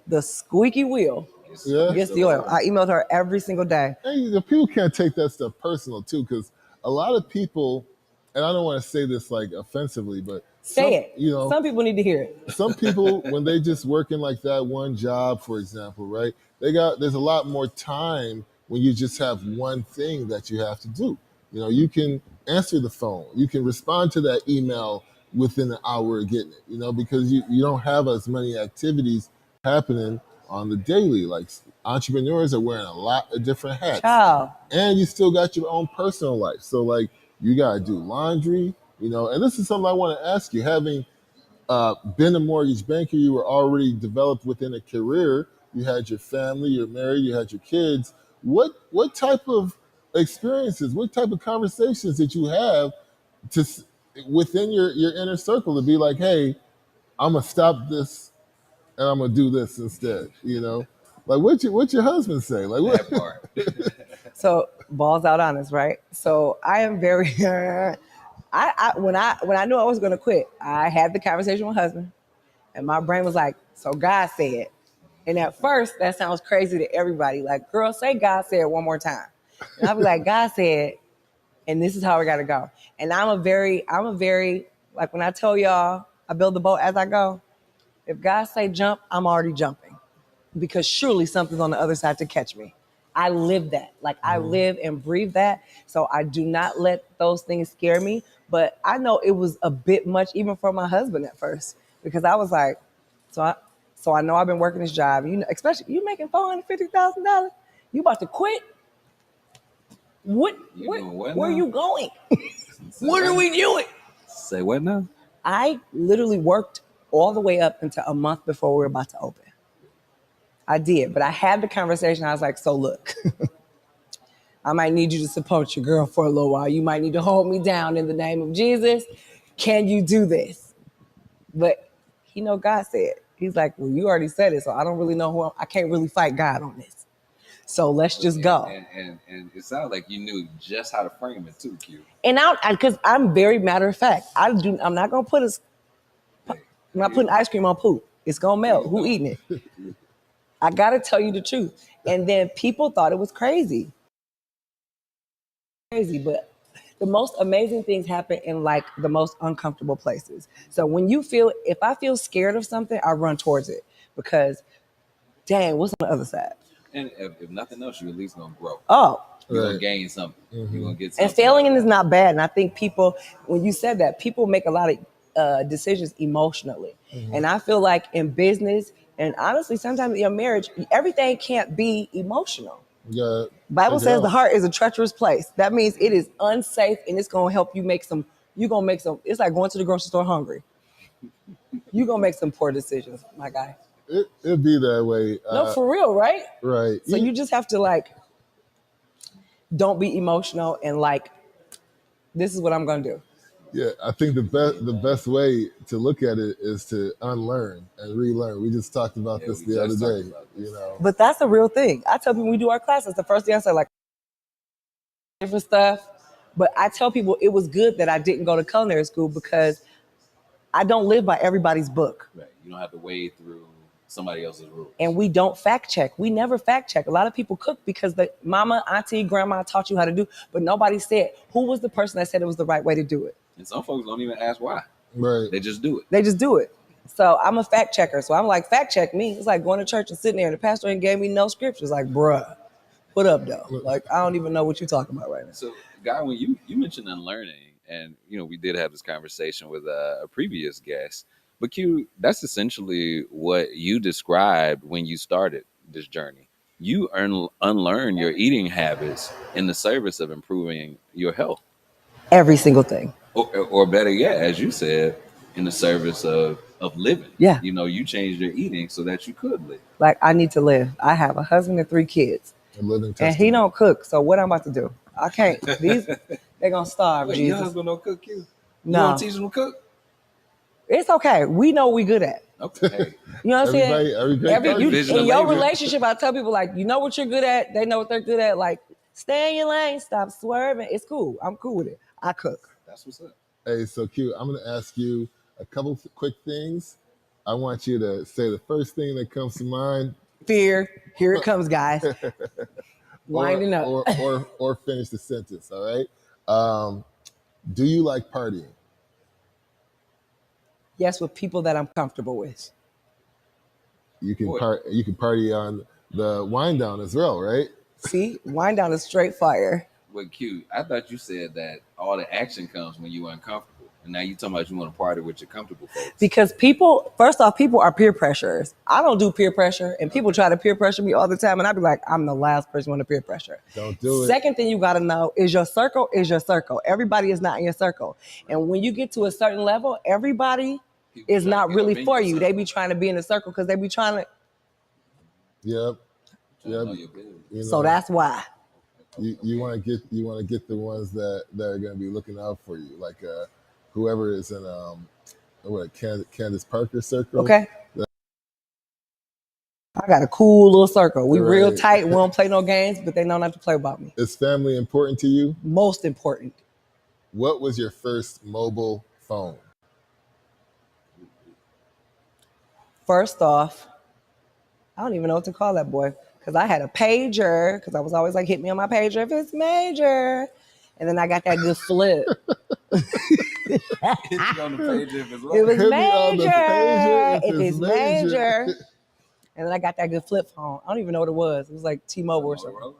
Speaker 1: The squeaky wheel
Speaker 2: Yeah.
Speaker 1: gets the oil. I emailed her every single day.
Speaker 2: And the people can't take that stuff personal too, because a lot of people, and I don't want to say this like offensively, but
Speaker 1: Say it. Some people need to hear it.
Speaker 2: some people when they just working like that one job, for example, right? There's a lot more time when you just have one thing that you have to do. You can answer the phone, you can respond to that email within an hour of getting it, because you don't have as many activities happening on the daily. Like entrepreneurs are wearing a lot of different hats.
Speaker 1: Child.
Speaker 2: And you still got your own personal life. So like you gotta do laundry, and this is something I want to ask you. Having been a mortgage banker, you were already developed within a career. You had your family, you're married, you had your kids. What type of experiences, what type of conversations did you have to within your inner circle to be like, hey, I'm gonna stop this and I'm gonna do this instead? Like what your husband say? Like what?
Speaker 3: That part.
Speaker 1: So balls out honest, right? So I am very. When I knew I was gonna quit, I had the conversation with my husband, and my brain was like, "So God said." And at first, that sounds crazy to everybody. Like, girl, say God said one more time. And I'll be like, God said, and this is how we gotta go. And I'm a very like when I tell y'all I build the boat as I go. If God say jump, I'm already jumping because surely something's on the other side to catch me. I live that. Like I live and breathe that. So I do not let those things scare me. But I know it was a bit much even for my husband at first because I was like, so I know I've been working this job. Especially you making $450,000. You about to quit? What?
Speaker 3: You doing what
Speaker 1: Where
Speaker 3: now?
Speaker 1: you going? What are we doing?
Speaker 3: Say what now?
Speaker 1: I literally worked all the way up until a month before we were about to open. I did, but I had the conversation. I was like, so look, I might need you to support your girl for a little while. You might need to hold me down in the name of Jesus. Can you do this? But God said, he's like, well, you already said it, so I don't really know I can't really fight God on this. So let's just go.
Speaker 3: And it sounds like you knew just how to frame it too, Q.
Speaker 1: And because I'm very matter of fact, I'm not gonna I'm not putting ice cream on poop. It's gonna melt. Who eating it? I gotta tell you the truth. And then people thought it was crazy. But the most amazing things happen in like the most uncomfortable places. So if I feel scared of something, I run towards it because dang, what's on the other side?
Speaker 3: And if nothing else, you're at least gonna grow.
Speaker 1: Oh,
Speaker 3: You're
Speaker 2: Right.
Speaker 3: gonna gain something. You're gonna get something.
Speaker 1: and failing is not bad. And I think people, when you said that, people make a lot of decisions emotionally. And I feel like in business and honestly, sometimes in your marriage, everything can't be emotional.
Speaker 2: Yeah.
Speaker 1: Bible
Speaker 2: Check it
Speaker 1: says the
Speaker 2: out.
Speaker 1: heart is a treacherous place. That means it is unsafe and it's going to help you it's like going to the grocery store hungry. You're going to make some poor decisions, my guy.
Speaker 2: It'd be that way.
Speaker 1: No, for real, right?
Speaker 2: Right.
Speaker 1: So you just have to like, don't be emotional and like, this is what I'm going to do.
Speaker 2: Yeah, I think the best way to look at it is to unlearn and relearn. We just talked about this the other day.
Speaker 1: But that's a real thing. I tell people when we do our classes, the first thing I say, like, different stuff. But I tell people it was good that I didn't go to culinary school because I don't live by everybody's book.
Speaker 3: Right. You don't have to wade through somebody else's rules.
Speaker 1: And we don't fact check. We never fact check. A lot of people cook because the mama, auntie, grandma taught you how to do, but nobody said who was the person that said it was the right way to do it.
Speaker 3: And some folks don't even ask why.
Speaker 2: Right.
Speaker 3: They just do it.
Speaker 1: They just do it. So I'm a fact checker. So I'm like, fact check me. It's like going to church and sitting there and the pastor ain't gave me no scriptures. Like, bruh, what up, though? Like, I don't even know what you're talking about right now.
Speaker 3: So, Guy, when you mentioned unlearning, and we did have this conversation with a previous guest, but Q, that's essentially what you described when you started this journey. you unlearn your eating habits in the service of improving your health.
Speaker 1: Every single thing.
Speaker 3: Or better yet, as you said, in the service of living.
Speaker 1: Yeah.
Speaker 3: You know, you changed your eating so that you could live.
Speaker 1: Like, I need to live. I have a husband and 3 kids.
Speaker 2: A living
Speaker 1: And he
Speaker 2: testament.
Speaker 1: don't cook. So what I'm about to do? I can't. They're going to starve,
Speaker 3: Wait, your
Speaker 1: Jesus.
Speaker 3: husband don't cook you? You
Speaker 1: No.
Speaker 3: don't teach him to cook?
Speaker 1: It's okay. We know we good at.
Speaker 3: Okay.
Speaker 1: You know what I'm saying?
Speaker 3: Vision
Speaker 1: In
Speaker 3: of
Speaker 1: your
Speaker 3: labor.
Speaker 1: relationship, I tell people, like, you know what you're good at. They know what they're good at. Like, stay in your lane. Stop swerving. It's cool. I'm cool with it. I cook.
Speaker 3: That's what's up.
Speaker 2: Hey, so Q, I'm going to ask you a couple of quick things. I want you to say the first thing that comes to mind.
Speaker 1: Fear. Here it comes, guys. Winding up.
Speaker 2: Or finish the sentence, all right? Do you like partying?
Speaker 1: Yes, with people that I'm comfortable with.
Speaker 2: You can party on the wind down as well, right?
Speaker 1: See, wind down is straight fire.
Speaker 3: Well, Q, I thought you said that all the action comes when you're uncomfortable. And now you're talking about you want to party with your comfortable folks.
Speaker 1: Because people, first off, people are peer pressures. I don't do peer pressure, and people try to peer pressure me all the time, and I be like, I'm the last person on the peer pressure.
Speaker 2: Don't do it.
Speaker 1: Second thing you got to know is your circle is your circle. Everybody is not in your circle. And when you get to a certain level, everybody is not really for you. They be trying to be in a circle because they be trying to.
Speaker 2: Yep.
Speaker 3: You know,
Speaker 1: So that's why.
Speaker 2: You want to get the ones that are going to be looking out for you, like whoever is in Candace Parker circle.
Speaker 1: Okay. I got a cool little circle. We real
Speaker 2: Right.
Speaker 1: tight. We don't play no games, but they know not to play about me.
Speaker 2: Is family important to you?
Speaker 1: Most important.
Speaker 2: What was your first mobile phone?
Speaker 1: First off, I don't even know what to call that boy, because I had a pager, because I was always like, hit me on my pager if it's major. And then I got that good flip.
Speaker 3: hit you on the page if it's low.
Speaker 1: It was
Speaker 2: Hit me on the
Speaker 1: major.
Speaker 2: pager
Speaker 1: If it's major. And then I got that good flip phone. I don't even know what it was. It was like T-Mobile or something.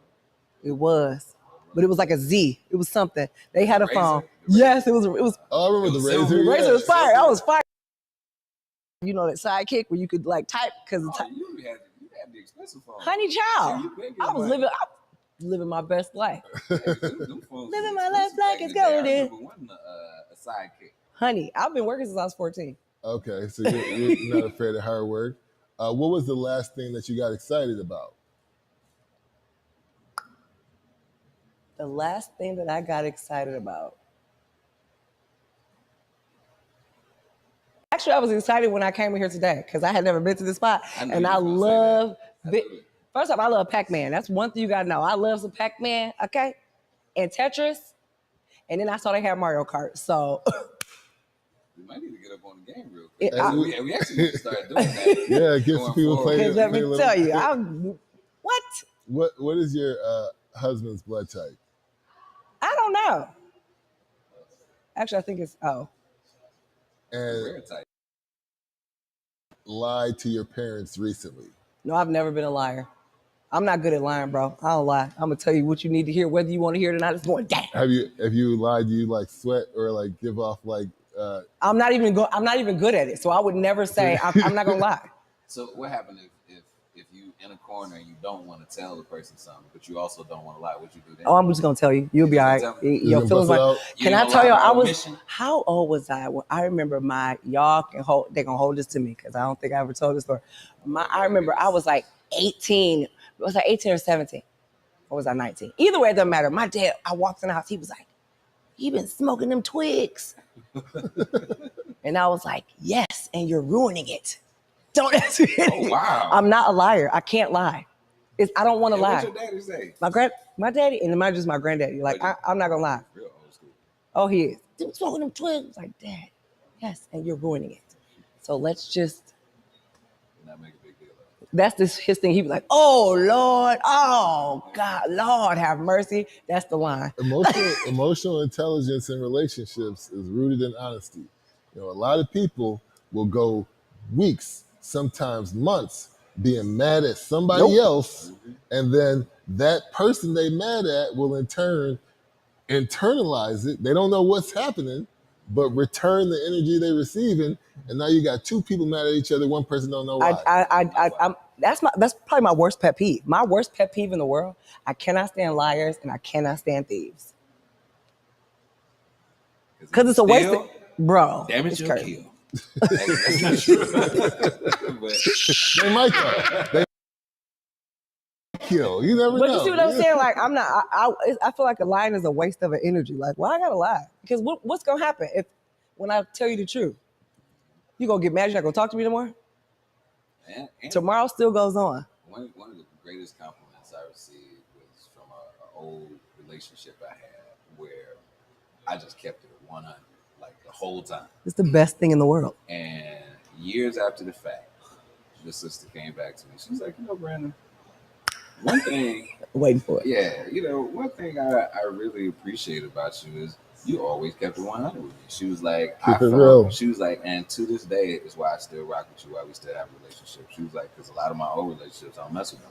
Speaker 1: It was. But it was like a Z. It was something. They had a
Speaker 3: Razor?
Speaker 1: phone.
Speaker 3: The Razor?
Speaker 1: Yes, it was.
Speaker 2: Oh, I remember the
Speaker 3: It was
Speaker 2: Razor.
Speaker 1: The Razor was
Speaker 2: yes.
Speaker 1: fire. I was fire. You know that sidekick where you could like type because
Speaker 3: You had the expensive phone.
Speaker 1: honey child.
Speaker 3: You been
Speaker 1: I was
Speaker 3: getting
Speaker 1: living my best life.
Speaker 3: them phones
Speaker 1: Living
Speaker 3: was
Speaker 1: my life
Speaker 3: expensive
Speaker 1: like
Speaker 3: back in
Speaker 1: it's
Speaker 3: the day. I
Speaker 1: golden.
Speaker 3: remember wanting a sidekick.
Speaker 1: Honey, I've been working since I was 14.
Speaker 2: Okay, so you're not afraid of hard work. What was the last thing that you got excited about?
Speaker 1: The last thing that I got excited about. Actually, I was excited when I came in here today because I had never been to this spot. And I love, first off, I love Pac-Man. That's one thing you got to know. I love some Pac-Man, okay? And Tetris. And then I saw they had Mario Kart. So
Speaker 3: We might need to get up on the game real quick.
Speaker 2: Hey,
Speaker 3: we actually need to start doing that.
Speaker 2: Yeah, get some
Speaker 3: Going
Speaker 2: people
Speaker 3: forward.
Speaker 2: playing.
Speaker 1: because let me
Speaker 2: play a
Speaker 1: tell
Speaker 2: little-
Speaker 1: you,
Speaker 2: What is your husband's blood type?
Speaker 1: I don't know. Actually, I think it's
Speaker 2: And
Speaker 3: Rare type.
Speaker 2: lied to your parents recently.
Speaker 1: No, I've never been a liar. I'm not good at lying, bro. I don't lie. I'm gonna tell you what you need to hear, whether you want to hear it or not. It's going down.
Speaker 2: Have you lied? Do you like sweat or like give off like?
Speaker 1: I'm not even good at it, so I would never say I'm not gonna lie.
Speaker 3: So what happened if you in a corner and you don't want to tell the person something, but you also don't want to lie? What you do then?
Speaker 1: Oh, I'm just gonna tell you. You'll be all right. Your
Speaker 2: gonna
Speaker 1: feelings
Speaker 2: bust it
Speaker 1: like.
Speaker 2: out?
Speaker 1: Can
Speaker 3: You
Speaker 1: I
Speaker 3: ain't
Speaker 1: tell you?
Speaker 3: gonna lie
Speaker 1: I
Speaker 3: on
Speaker 1: was.
Speaker 3: mission?
Speaker 1: How old was I? Well, I remember they're gonna hold this to me because I don't think I ever told this story. I remember I was like 18. Was I 18 or 17? Or was I 19? Either way, it doesn't matter. My dad, I walked in the house. He was like, "You been smoking them twigs?" And I was like, "Yes, and you're ruining it. Don't ask me."
Speaker 3: Oh wow!
Speaker 1: I'm not a liar. I can't lie. I don't want to lie.
Speaker 3: What's your daddy say?
Speaker 1: My daddy, and my just my granddaddy. Like I'm not gonna lie.
Speaker 3: Real old school.
Speaker 1: Oh, he is. Dude, smoking them twigs. I was like, Dad, yes, and you're ruining it. So let's just.
Speaker 3: Not make a big deal of it.
Speaker 1: That's his thing. He was like, "Oh Lord, oh God, Lord have mercy." That's the line.
Speaker 2: Emotional intelligence in relationships is rooted in honesty. You know, a lot of people will go weeks, sometimes months, being mad at somebody else, and then that person they mad at will in turn internalize it. They don't know what's happening, but return the energy they're receiving, and now you got two people mad at each other. One person don't know why.
Speaker 1: That's probably my worst pet peeve. My worst pet peeve in the world. I cannot stand liars and I cannot stand thieves. Because it's a waste of, bro.
Speaker 3: Damage
Speaker 1: it's
Speaker 3: your
Speaker 1: crazy.
Speaker 3: kill. That's not true. But
Speaker 2: They might though. They kill. You never
Speaker 1: But
Speaker 2: know.
Speaker 1: you see what I'm saying? Like, I'm not. I feel like a lying is a waste of an energy. Like, why I gotta lie? Because what's gonna happen if when I tell you the truth? You gonna get mad? You're not gonna talk to me anymore.
Speaker 3: and
Speaker 1: Tomorrow still goes on.
Speaker 3: one of the greatest compliments I received was from an old relationship I had where I just kept it 100 like the whole time.
Speaker 1: It's the best thing in the world.
Speaker 3: And years after the fact, the sister came back to me. She was like, Brandon, one thing,
Speaker 1: Waiting for it.
Speaker 3: yeah, one thing I really appreciate about you is you always kept it 100 with me. She was like,
Speaker 2: Keep it real.
Speaker 3: She was like, and to this day is why I still rock with you, why we still have a relationship. She was like, because a lot of my old relationships, I don't mess with them.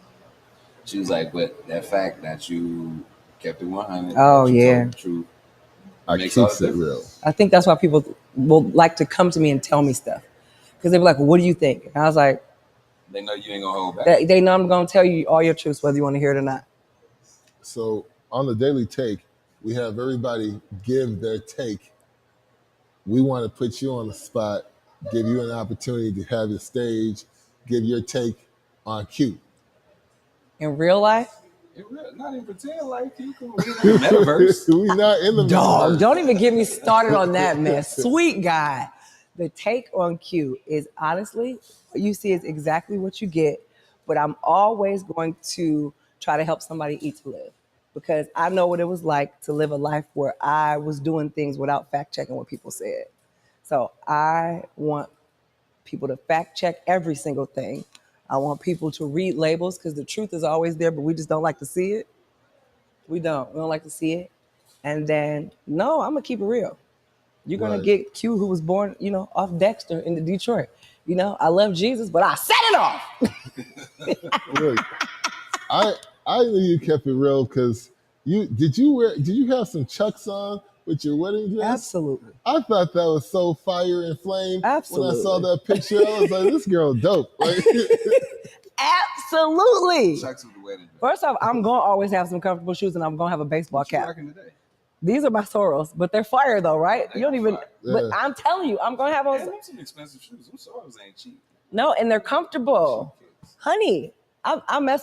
Speaker 3: She was like, but that fact that you kept it 100,
Speaker 1: Oh,
Speaker 3: that you
Speaker 1: yeah.
Speaker 3: told the truth,
Speaker 2: I
Speaker 3: makes
Speaker 2: keep
Speaker 3: all
Speaker 2: it
Speaker 3: the difference.
Speaker 2: real.
Speaker 1: I think that's why people will like to come to me and tell me stuff. Because they be like, well, what do you think? And I was like,
Speaker 3: They know you ain't gonna hold back.
Speaker 1: they know I'm gonna tell you all your truths, whether you want to hear it or not.
Speaker 2: So on the Daily Take, we have everybody give their take. We want to put you on the spot, give you an opportunity to have your stage, give your take on Q.
Speaker 1: In real life,
Speaker 3: Not even pretend like you can read in the metaverse.
Speaker 2: We not in the
Speaker 1: dog,
Speaker 2: metaverse.
Speaker 1: don't even get me started on that mess. Sweet guy. The take on Q is honestly, what you see is exactly what you get, but I'm always going to try to help somebody eat to live because I know what it was like to live a life where I was doing things without fact checking what people said. So I want people to fact check every single thing. I want people to read labels because the truth is always there, but we just don't like to see it. We don't like to see it. And then, no, I'm going to keep it real. You're going
Speaker 2: Right.
Speaker 1: to get Q, who was born, off Dexter in Detroit. I love Jesus, but I set it off.
Speaker 2: Look, I knew you kept it real because did you have some Chucks on with your wedding dress?
Speaker 1: Absolutely.
Speaker 2: I thought that was so fire and flame.
Speaker 1: Absolutely.
Speaker 2: When I saw that picture, I was like, this girl dope. Like,
Speaker 1: Absolutely.
Speaker 3: Chucks with the wedding dress.
Speaker 1: First off, I'm going to always have some comfortable shoes and I'm going to have a baseball
Speaker 3: What you
Speaker 1: cap.
Speaker 3: rocking today?
Speaker 1: These are my Soros, but they're fire though, right?
Speaker 3: They
Speaker 1: You don't
Speaker 3: are
Speaker 1: even,
Speaker 3: fire.
Speaker 1: but
Speaker 2: Yeah.
Speaker 1: I'm telling you, I'm going to have
Speaker 3: Man,
Speaker 1: on,
Speaker 3: them some expensive shoes. Them Soros ain't cheap.
Speaker 1: no, and they're comfortable.
Speaker 3: Cheap kids.
Speaker 1: Honey, I mess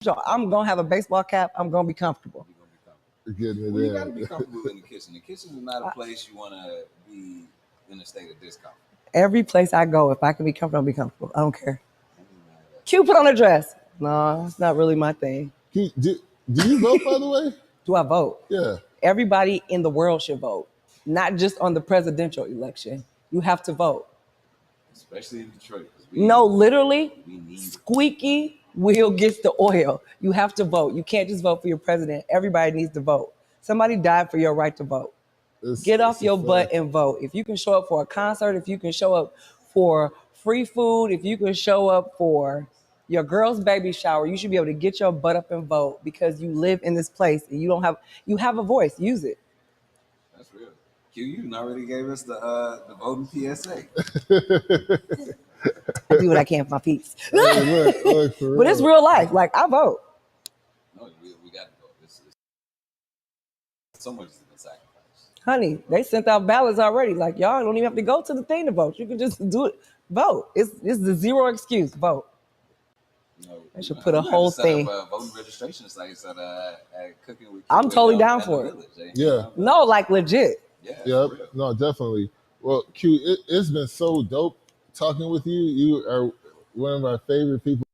Speaker 1: with I'm going to have a baseball cap. I'm going to be comfortable.
Speaker 3: You gonna be comfortable.
Speaker 2: getting it
Speaker 3: Well, you
Speaker 2: in.
Speaker 3: gotta be comfortable in the kitchen. The kitchen is not a place you want to be in a state of discomfort.
Speaker 1: Every place I go, if I can be comfortable, I'll be comfortable. I don't care. Q, put on a dress. No, it's not really my thing.
Speaker 2: Do you vote, by the way?
Speaker 1: Do I vote?
Speaker 2: Yeah.
Speaker 1: Everybody in the world should vote, not just on the presidential election. You have to vote.
Speaker 3: Especially in Detroit. 'Cause
Speaker 1: No, literally,
Speaker 3: we need it.
Speaker 1: squeaky wheel gets the oil. You have to vote. You can't just vote for your president. Everybody needs to vote. Somebody died for your right to vote. Get off your butt and vote. If you can show up for a concert, if you can show up for free food, if you can show up for your girl's baby shower, you should be able to get your butt up and vote because you live in this place and you have a voice. Use it.
Speaker 3: That's real. Q, you already gave us the voting PSA.
Speaker 1: I do what I can for my peeps.
Speaker 2: Look, for
Speaker 1: But it's real life. Like, I vote.
Speaker 3: No, we got to vote. It's so much has been sacrificed.
Speaker 1: Honey, they sent out ballots already. Like, y'all don't even have to go to the thing to vote. You can just do it. Vote. It's the zero excuse. Vote. They should put a whole thing.
Speaker 3: Voting registration sites at Cooking with Q
Speaker 1: I'm totally
Speaker 3: in
Speaker 1: down
Speaker 3: the
Speaker 1: for it.
Speaker 3: village, eh?
Speaker 2: Yeah.
Speaker 1: No, like legit.
Speaker 3: Yeah.
Speaker 2: Yep.
Speaker 3: for real.
Speaker 2: No, definitely. Well, Q, it's been so dope talking with you. You are one of our favorite people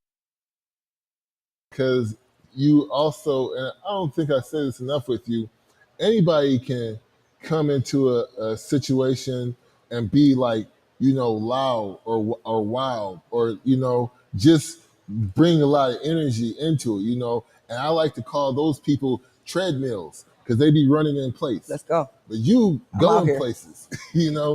Speaker 2: because you also, and I don't think I said this enough with you, anybody can come into a situation and be like, loud or wild or, just bring a lot of energy into it, and I like to call those people treadmills because they be running in place.
Speaker 1: Let's go.
Speaker 2: But you
Speaker 1: I'm
Speaker 2: go
Speaker 1: out
Speaker 2: in
Speaker 1: here.
Speaker 2: places,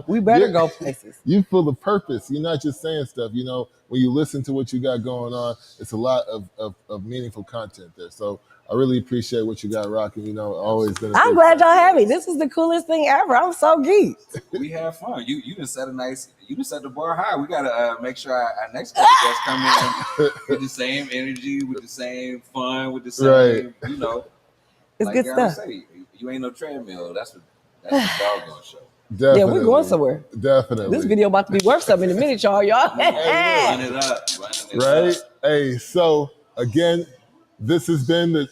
Speaker 1: We better
Speaker 2: You're-
Speaker 1: go places.
Speaker 2: You feel the purpose. You're not just saying stuff, when you listen to what you got going on, it's a lot of meaningful content there. So I really appreciate what you got rocking. You know, always been.
Speaker 1: I'm glad y'all have me. This is the coolest thing ever. I'm so geeked.
Speaker 3: We have fun. You done set the bar high. We gotta make sure our next couple guests come in with the same energy, with the same fun, with the same, you know.
Speaker 1: It's
Speaker 3: like
Speaker 1: good
Speaker 3: Gary
Speaker 1: stuff.
Speaker 3: Say, you ain't no treadmill. That's the doggone show.
Speaker 2: Definitely.
Speaker 1: Yeah, we're going somewhere.
Speaker 2: Definitely.
Speaker 1: This video about to be worth something in a minute, y'all.
Speaker 3: Run it up.
Speaker 2: Right? Hey, so again, this has been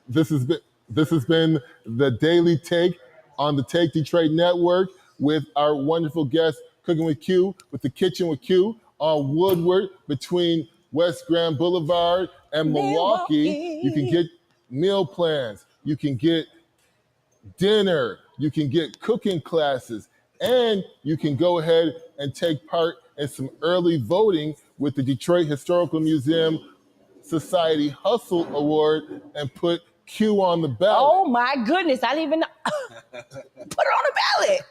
Speaker 2: the Daily Take on the Take Detroit Network with our wonderful guest, Cooking with Q, with the Kitchen with Q on Woodward between West Grand Boulevard and Milwaukee. You can get meal plans. You can get dinner. You can get cooking classes. And you can go ahead and take part in some early voting with the Detroit Historical Museum Society Hustle Award and put Q on the ballot.
Speaker 1: Oh my goodness, I didn't even know. Put it on the ballot.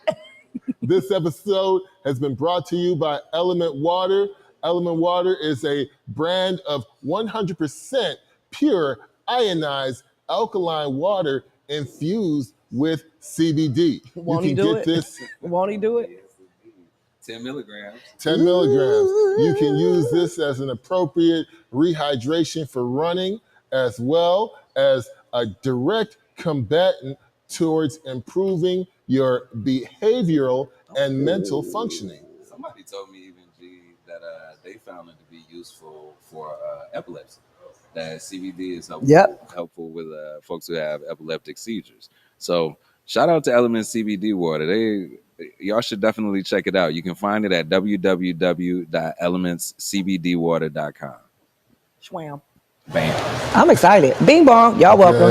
Speaker 2: This episode has been brought to you by Element Water. Element Water is a brand of 100% pure ionized alkaline water infused with CBD.
Speaker 1: Won't
Speaker 2: you
Speaker 1: he
Speaker 2: can
Speaker 1: do
Speaker 2: get
Speaker 1: it?
Speaker 2: this
Speaker 1: Won't he do it?
Speaker 3: 10 milligrams.
Speaker 2: 10 milligrams. You can use this as an appropriate rehydration for running, as well as a direct combatant towards improving your behavioral and mental functioning.
Speaker 3: Somebody told me even, G, that they found it to be useful for epilepsy. That CBD is helpful with folks who have epileptic seizures. So shout out to Element CBD water. Y'all should definitely check it out. You can find it at www.elementscbdwater.com.
Speaker 1: Schwam.
Speaker 3: Bam.
Speaker 1: I'm excited. Bing bong. Y'all welcome.